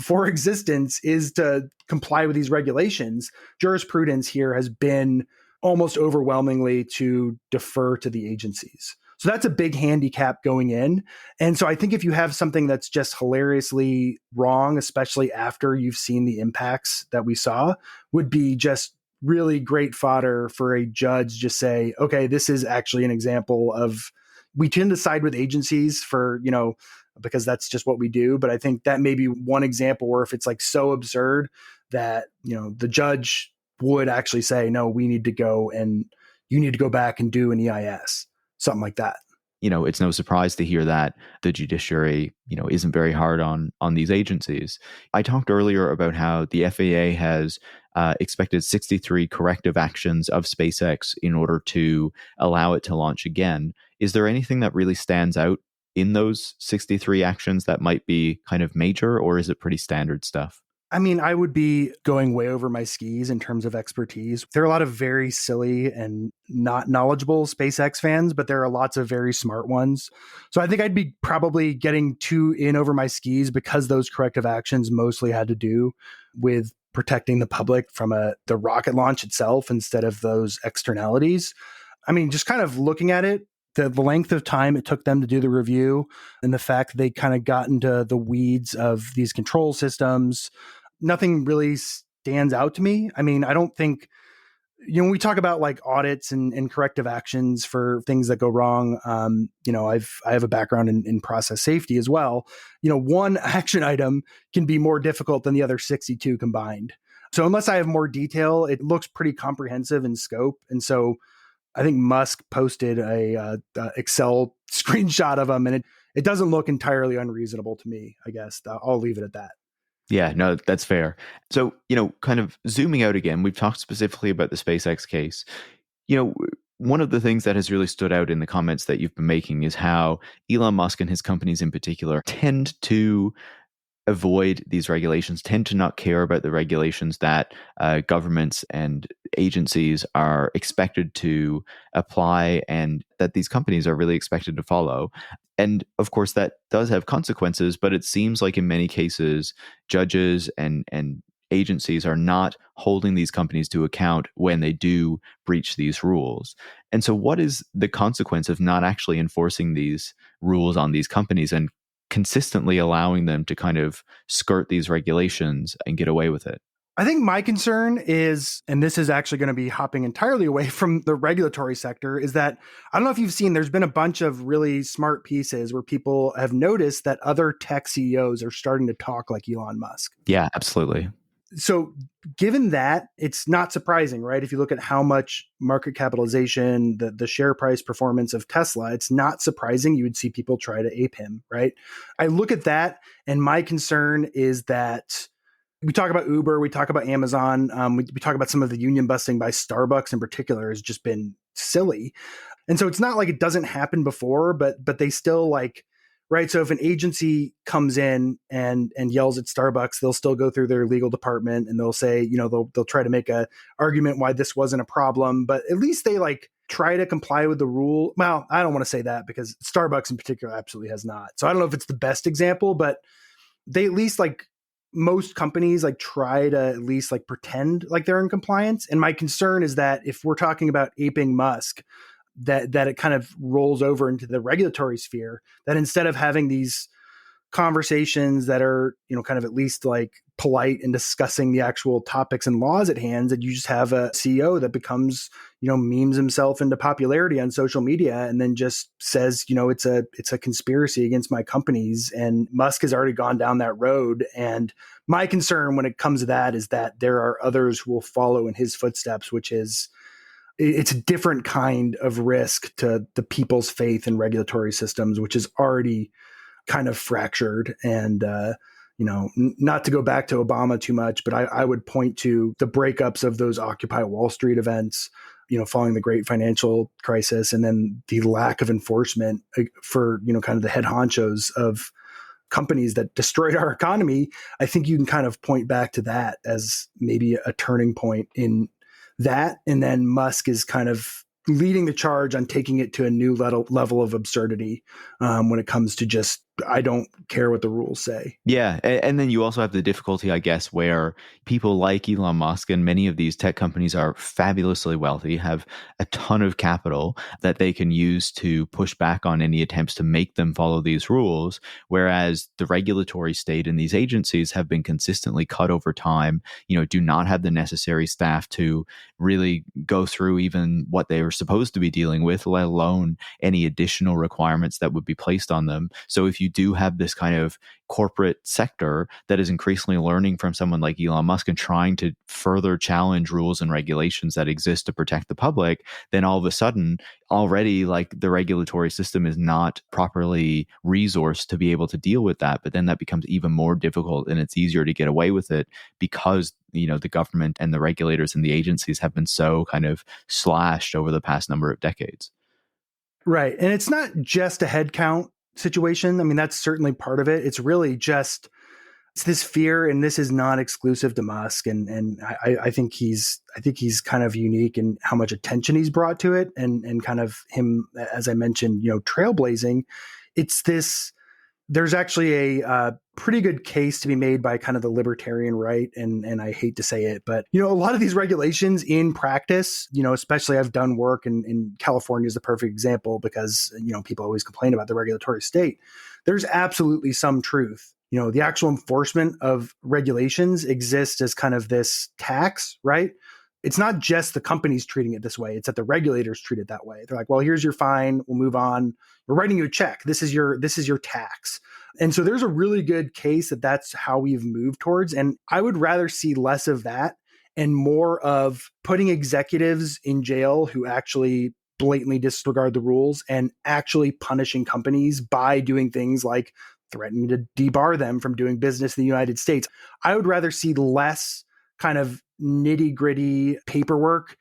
for existence is to comply with these regulations. Jurisprudence here has been almost overwhelmingly to defer to the agencies. So that's a big handicap going in. And so I think if you have something that's just hilariously wrong, especially after you've seen the impacts that we saw, would be just really great fodder for a judge just say, okay, this is actually an example of, we tend to side with agencies for, because that's just what we do. But I think that may be one example where if it's like so absurd that, the judge would actually say, no, we need to go and you need to go back and do an EIS, something like that. It's no surprise to hear that the judiciary, isn't very hard on these agencies. I talked earlier about how the FAA has expected 63 corrective actions of SpaceX in order to allow it to launch again. Is there anything that really stands out in those 63 actions that might be kind of major, or is it pretty standard stuff? I mean, I would be going way over my skis in terms of expertise. There are a lot of very silly and not knowledgeable SpaceX fans, but there are lots of very smart ones. So I think I'd be probably getting too in over my skis because those corrective actions mostly had to do with protecting the public from the rocket launch itself instead of those externalities. I mean, just kind of looking at it, the length of time it took them to do the review and the fact they kind of got into the weeds of these control systems, nothing really stands out to me. I mean, I don't think, when we talk about like audits and corrective actions for things that go wrong, I have a background in process safety as well. One action item can be more difficult than the other 62 combined. So unless I have more detail, it looks pretty comprehensive in scope. And so I think Musk posted a Excel screenshot of them, and it it doesn't look entirely unreasonable to me, I guess. I'll leave it at that. Yeah, no, that's fair. So, kind of zooming out again, we've talked specifically about the SpaceX case. One of the things that has really stood out in the comments that you've been making is how Elon Musk and his companies in particular tend to avoid these regulations, tend to not care about the regulations that governments and agencies are expected to apply and that these companies are really expected to follow. And of course, that does have consequences, but it seems like in many cases, judges and agencies are not holding these companies to account when they do breach these rules. And so what is the consequence of not actually enforcing these rules on these companies and consistently allowing them to kind of skirt these regulations and get away with it? I think my concern is, and this is actually going to be hopping entirely away from the regulatory sector, is that I don't know if you've seen, there's been a bunch of really smart pieces where people have noticed that other tech CEOs are starting to talk like Elon Musk. Yeah, absolutely. So given that, it's not surprising, right? If you look at how much market capitalization, the share price performance of Tesla, it's not surprising you would see people try to ape him, right? I look at that, and my concern is that we talk about Uber, we talk about Amazon, we talk about some of the union busting by Starbucks in particular has just been silly. And so it's not like it doesn't happen before, but they still like, right? So if an agency comes in and yells at Starbucks, they'll still go through their legal department and they'll say, they'll try to make a argument why this wasn't a problem, but at least they like try to comply with the rule. Well, I don't want to say that because Starbucks in particular absolutely has not. So I don't know if it's the best example, but they at least like most companies like try to at least like pretend like they're in compliance. And my concern is that if we're talking about aping Musk, that it kind of rolls over into the regulatory sphere, that instead of having these conversations that are, kind of at least like polite and discussing the actual topics and laws at hand, that you just have a CEO that becomes, memes himself into popularity on social media and then just says, it's a conspiracy against my companies. And Musk has already gone down that road. And my concern when it comes to that is that there are others who will follow in his footsteps, which is, it's a different kind of risk to the people's faith in regulatory systems, which is already kind of fractured. And, not to go back to Obama too much, but I would point to the breakups of those Occupy Wall Street events, following the great financial crisis, and then the lack of enforcement for, kind of the head honchos of companies that destroyed our economy. I think you can kind of point back to that as maybe a turning point in that. And then Musk is kind of leading the charge on taking it to a new level of absurdity when it comes to just, I don't care what the rules say. Yeah. And then you also have the difficulty, I guess, where people like Elon Musk and many of these tech companies are fabulously wealthy, have a ton of capital that they can use to push back on any attempts to make them follow these rules. Whereas the regulatory state and these agencies have been consistently cut over time, do not have the necessary staff to really go through even what they were supposed to be dealing with, let alone any additional requirements that would be placed on them. So if you do have this kind of corporate sector that is increasingly learning from someone like Elon Musk and trying to further challenge rules and regulations that exist to protect the public, then all of a sudden already like the regulatory system is not properly resourced to be able to deal with that. But then that becomes even more difficult and it's easier to get away with it because the government and the regulators and the agencies have been so kind of slashed over the past number of decades. Right. And it's not just a headcount situation. I mean, that's certainly part of it. It's really just, it's this fear, and this is not exclusive to Musk. And I think he's kind of unique in how much attention he's brought to it, and kind of him, as I mentioned, trailblazing. It's this, there's actually a pretty good case to be made by kind of the libertarian right. And I hate to say it, but, a lot of these regulations in practice, especially I've done work in California is the perfect example because, people always complain about the regulatory state. There's absolutely some truth. The actual enforcement of regulations exists as kind of this tax, right? It's not just the companies treating it this way. It's that the regulators treat it that way. They're like, well, here's your fine. We'll move on. We're writing you a check. This is your tax. And so there's a really good case that that's how we've moved towards. And I would rather see less of that and more of putting executives in jail who actually blatantly disregard the rules and actually punishing companies by doing things like threatening to debar them from doing business in the United States. I would rather see less kind of nitty-gritty paperwork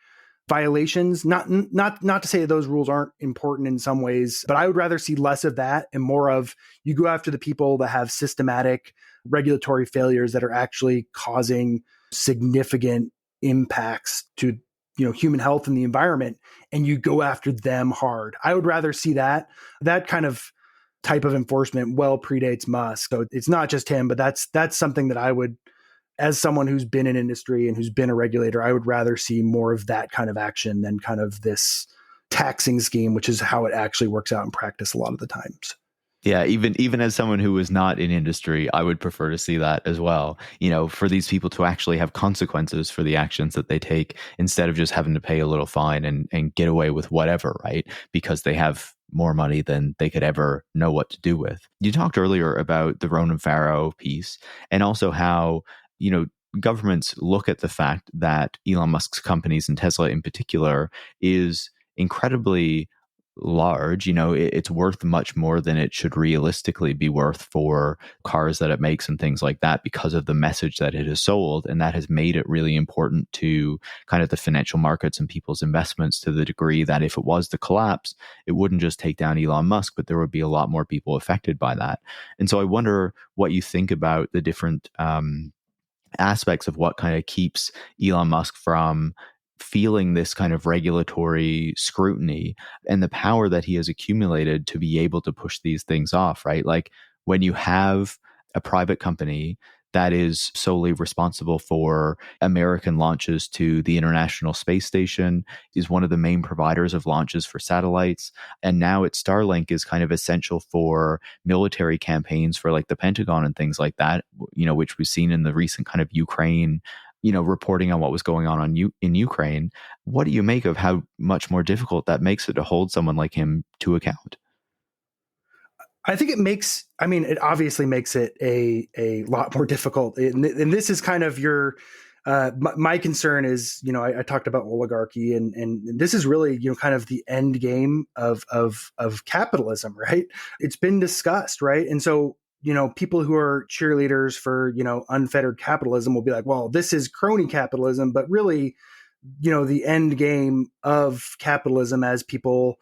violations. Not to say that those rules aren't important in some ways, but I would rather see less of that and more of you go after the people that have systematic regulatory failures that are actually causing significant impacts to human health and the environment, and you go after them hard. I would rather see that kind of type of enforcement well predates Musk. So it's not just him, but that's something that I would, as someone who's been in industry and who's been a regulator, I would rather see more of that kind of action than kind of this taxing scheme, which is how it actually works out in practice a lot of the times. Yeah, even as someone who is not in industry, I would prefer to see that as well. For these people to actually have consequences for the actions that they take instead of just having to pay a little fine and get away with whatever, right? Because they have more money than they could ever know what to do with. You talked earlier about the Ronan Farrow piece and also how, governments look at the fact that Elon Musk's companies and Tesla in particular is incredibly large. It's worth much more than it should realistically be worth for cars that it makes and things like that because of the message that it has sold. And that has made it really important to kind of the financial markets and people's investments to the degree that if it was to collapse, it wouldn't just take down Elon Musk, but there would be a lot more people affected by that. And so I wonder what you think about the different aspects of what kind of keeps Elon Musk from feeling this kind of regulatory scrutiny and the power that he has accumulated to be able to push these things off, right? Like when you have a private company that is solely responsible for American launches to the International Space Station, is one of the main providers of launches for satellites. And now its Starlink is kind of essential for military campaigns for like the Pentagon and things like that, which we've seen in the recent kind of Ukraine, reporting on what was going on in Ukraine. What do you make of how much more difficult that makes it to hold someone like him to account? I think it obviously makes it a lot more difficult. And this is kind of my concern is, I talked about oligarchy and this is really, kind of the end game of capitalism, right? It's been discussed, right? And so, people who are cheerleaders for, unfettered capitalism will be like, well, this is crony capitalism, but really, the end game of capitalism as people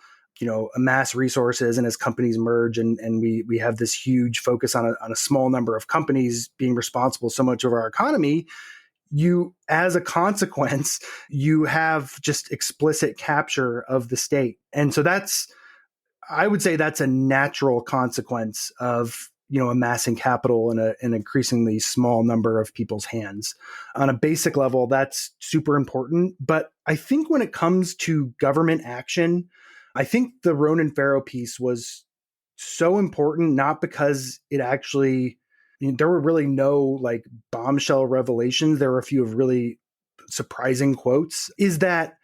amass resources and as companies merge and we have this huge focus on a small number of companies being responsible so much of our economy, as a consequence, you have just explicit capture of the state. And so I would say that's a natural consequence of, amassing capital in an increasingly small number of people's hands. On a basic level, that's super important. But I think when it comes to government action, I think the Ronan Farrow piece was so important, not because it actually, there were really no like bombshell revelations. There were a few of really surprising quotes, is that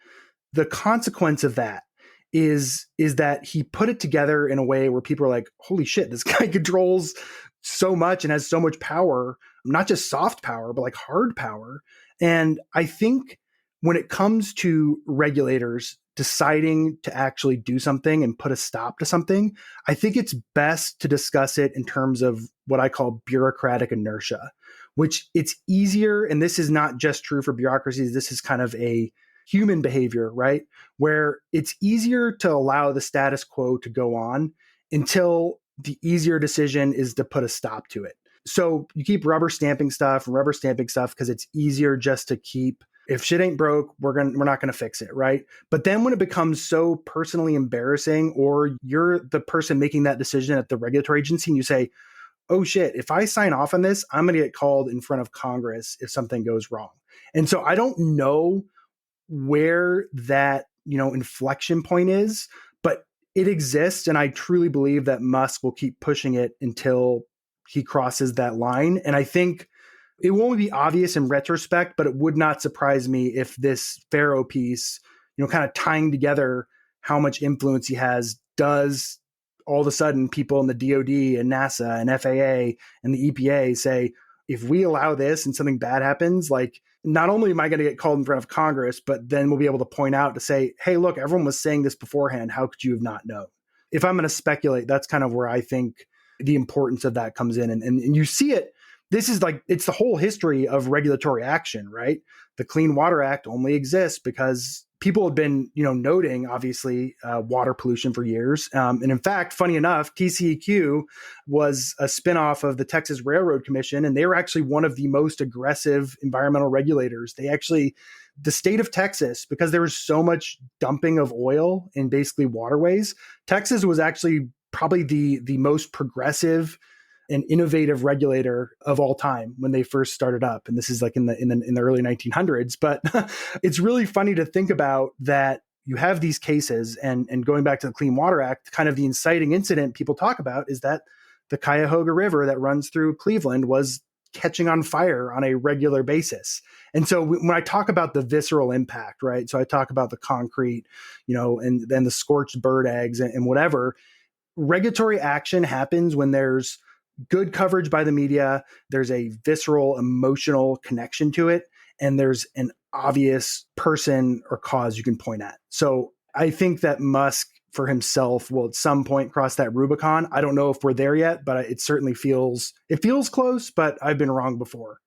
the consequence of that is that he put it together in a way where people are like, holy shit, this guy controls so much and has so much power, not just soft power, but like hard power. And I think when it comes to regulators deciding to actually do something and put a stop to something, I think it's best to discuss it in terms of what I call bureaucratic inertia, which it's easier. And this is not just true for bureaucracies. This is kind of a human behavior, right? Where it's easier to allow the status quo to go on until the easier decision is to put a stop to it. So you keep rubber stamping stuff because it's easier just to keep, if shit ain't broke, we're not going to fix it, right? But then when it becomes so personally embarrassing, or you're the person making that decision at the regulatory agency and you say, oh shit, if I sign off on this, I'm going to get called in front of Congress if something goes wrong. And so I don't know where that, inflection point is, but it exists. And I truly believe that Musk will keep pushing it until he crosses that line. And I think it won't be obvious in retrospect, but it would not surprise me if this Farrow piece, kind of tying together how much influence he has, does all of a sudden people in the DoD and NASA and FAA and the EPA say, if we allow this and something bad happens, like not only am I going to get called in front of Congress, but then we'll be able to point out to say, hey, look, everyone was saying this beforehand. How could you have not known? If I'm going to speculate, that's kind of where I think the importance of that comes in. And you see it. This is like, it's the whole history of regulatory action, right? The Clean Water Act only exists because people have been, noting, obviously, water pollution for years. And in fact, funny enough, TCEQ was a spinoff of the Texas Railroad Commission, and they were actually one of the most aggressive environmental regulators. The state of Texas, because there was so much dumping of oil in basically waterways, Texas was actually probably the most progressive and innovative regulator of all time when they first started up. And this is like in the early 1900s. But it's really funny to think about that you have these cases, and going back to the Clean Water Act, kind of the inciting incident people talk about is that the Cuyahoga River that runs through Cleveland was catching on fire on a regular basis. And so when I talk about the visceral impact, right? So I talk about the concrete, and then the scorched bird eggs and whatever. Regulatory action happens when there's good coverage by the media, there's a visceral emotional connection to it, and there's an obvious person or cause you can point at. So I think that Musk for himself will at some point cross that Rubicon. I don't know if we're there yet, but it certainly feels close, but I've been wrong before.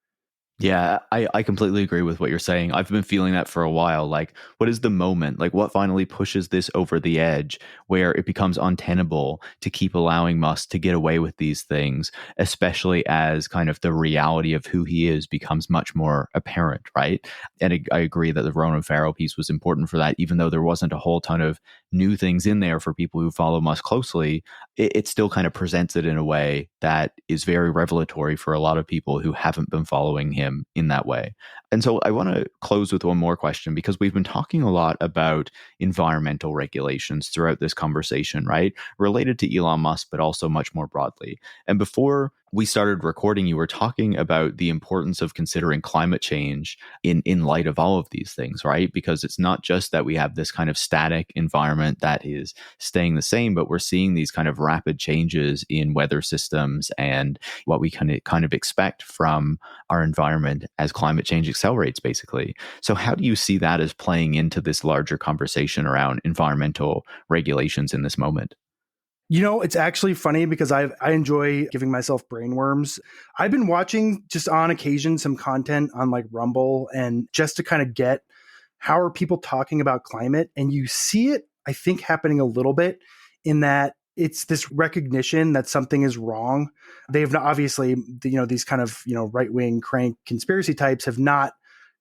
Yeah, I completely agree with what you're saying. I've been feeling that for a while. Like, what is the moment? Like, what finally pushes this over the edge where it becomes untenable to keep allowing Musk to get away with these things, especially as kind of the reality of who he is becomes much more apparent, right? And I agree that the Ronan Farrow piece was important for that, even though there wasn't a whole ton of new things in there for people who follow Musk closely. It still kind of presents it in a way that is very revelatory for a lot of people who haven't been following him in that way. And so I want to close with one more question, because we've been talking a lot about environmental regulations throughout this conversation, right? Related to Elon Musk, but also much more broadly. And before we started recording, you were talking about the importance of considering climate change in light of all of these things, right? Because it's not just that we have this kind of static environment that is staying the same, but we're seeing these kind of rapid changes in weather systems and what we kind of expect from our environment as climate change accelerates, basically. So how do you see that as playing into this larger conversation around environmental regulations in this moment? It's actually funny because I enjoy giving myself brainworms. I've been watching just on occasion some content on like Rumble, and just to kind of get how are people talking about climate. And you see it, I think, happening a little bit in that it's this recognition that something is wrong. They've not, obviously, these kind of, right-wing crank conspiracy types have not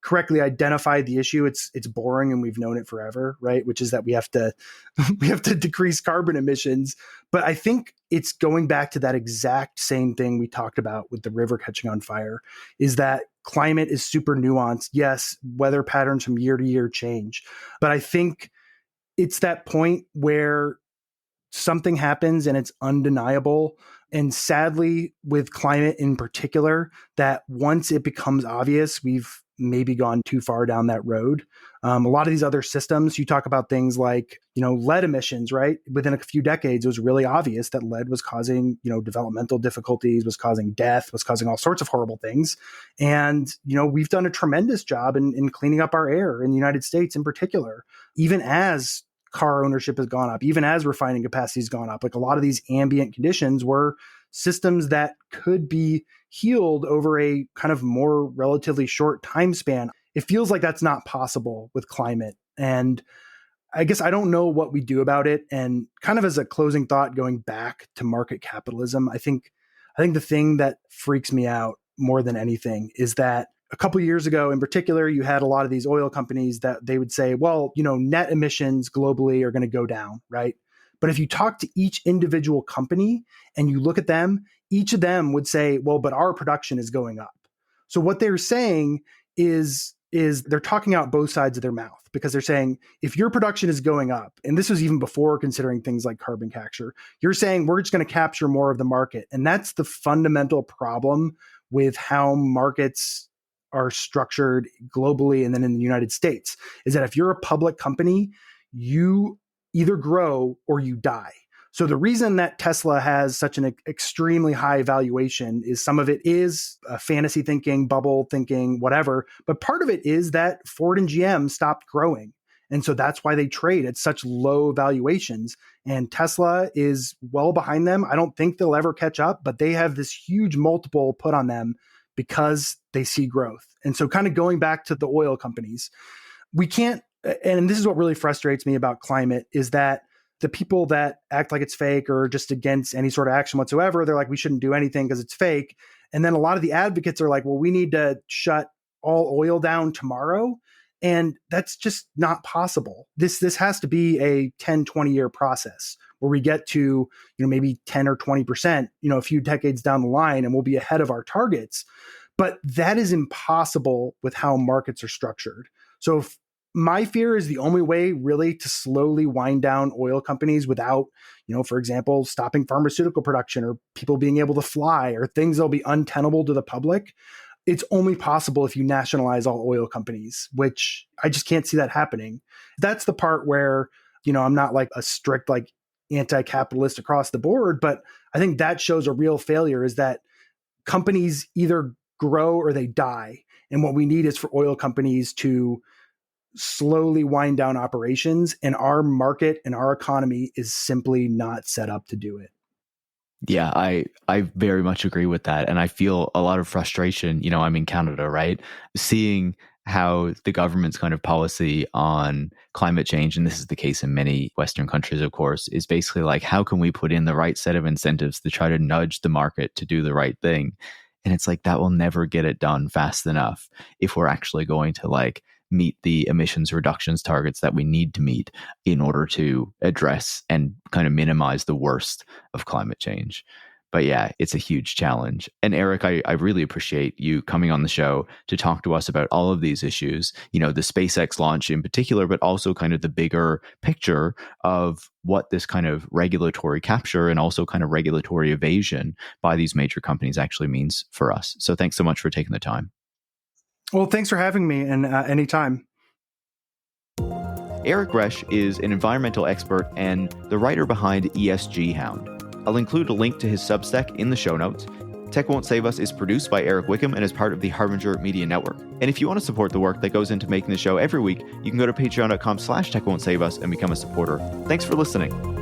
correctly identified the issue. It's boring, and we've known it forever, right? Which is that we have to decrease carbon emissions. But I think it's going back to that exact same thing we talked about with the river catching on fire, is that climate is super nuanced. Yes, weather patterns from year to year change. But I think it's that point where something happens and it's undeniable. And sadly, with climate in particular, that once it becomes obvious, we've maybe gone too far down that road. A lot of these other systems, you talk about things like, lead emissions, right? Within a few decades, it was really obvious that lead was causing, developmental difficulties, was causing death, was causing all sorts of horrible things. And, we've done a tremendous job in cleaning up our air in the United States in particular, even as car ownership has gone up, even as refining capacity has gone up. Like a lot of these ambient conditions were systems that could be healed over a kind of more relatively short time span. It feels like that's not possible with climate. And I guess I don't know what we do about it. And kind of as a closing thought, going back to market capitalism, I think the thing that freaks me out more than anything is that a couple of years ago in particular, you had a lot of these oil companies that they would say, well, net emissions globally are going to go down, right? But if you talk to each individual company and you look at them, each of them would say, well, but our production is going up. So what they're saying is they're talking out both sides of their mouth, because they're saying, if your production is going up, and this was even before considering things like carbon capture, you're saying we're just going to capture more of the market. And that's the fundamental problem with how markets are structured globally and then in the United States, is that if you're a public company, you either grow or you die. So the reason that Tesla has such an extremely high valuation is some of it is fantasy thinking, bubble thinking, whatever. But part of it is that Ford and GM stopped growing. And so that's why they trade at such low valuations. And Tesla is well behind them. I don't think they'll ever catch up, but they have this huge multiple put on them because they see growth. And so kind of going back to the oil companies, we can't, and this is what really frustrates me about climate, is that the people that act like it's fake or just against any sort of action whatsoever, they're like, we shouldn't do anything because it's fake. And then a lot of the advocates are like, well, we need to shut all oil down tomorrow. And that's just not possible. This has to be a 10, 20-year process where we get to, maybe 10 or 20%, a few decades down the line, and we'll be ahead of our targets. But that is impossible with how markets are structured. So if my fear is the only way really to slowly wind down oil companies without, for example, stopping pharmaceutical production or people being able to fly or things that'll be untenable to the public. It's only possible if you nationalize all oil companies, which I just can't see that happening. That's the part where, I'm not like a strict like anti-capitalist across the board, but I think that shows a real failure is that companies either grow or they die. And what we need is for oil companies to slowly wind down operations, and our market and our economy is simply not set up to do it. Yeah, I very much agree with that. And I feel a lot of frustration. I'm in Canada, right? Seeing how the government's kind of policy on climate change, and this is the case in many Western countries, of course, is basically like, how can we put in the right set of incentives to try to nudge the market to do the right thing? And it's like, that will never get it done fast enough if we're actually going to meet the emissions reductions targets that we need to meet in order to address and kind of minimize the worst of climate change. But yeah, it's a huge challenge. And Eric, I really appreciate you coming on the show to talk to us about all of these issues, the SpaceX launch in particular, but also kind of the bigger picture of what this kind of regulatory capture and also kind of regulatory evasion by these major companies actually means for us. So thanks so much for taking the time. Well, thanks for having me, and anytime. Eric Roesch is an environmental expert and the writer behind ESG Hound. I'll include a link to his Substack in the show notes. Tech Won't Save Us is produced by Eric Wickham and is part of the Harbinger Media Network. And if you want to support the work that goes into making the show every week, you can go to patreon.com/techwon'tsave us and become a supporter. Thanks for listening.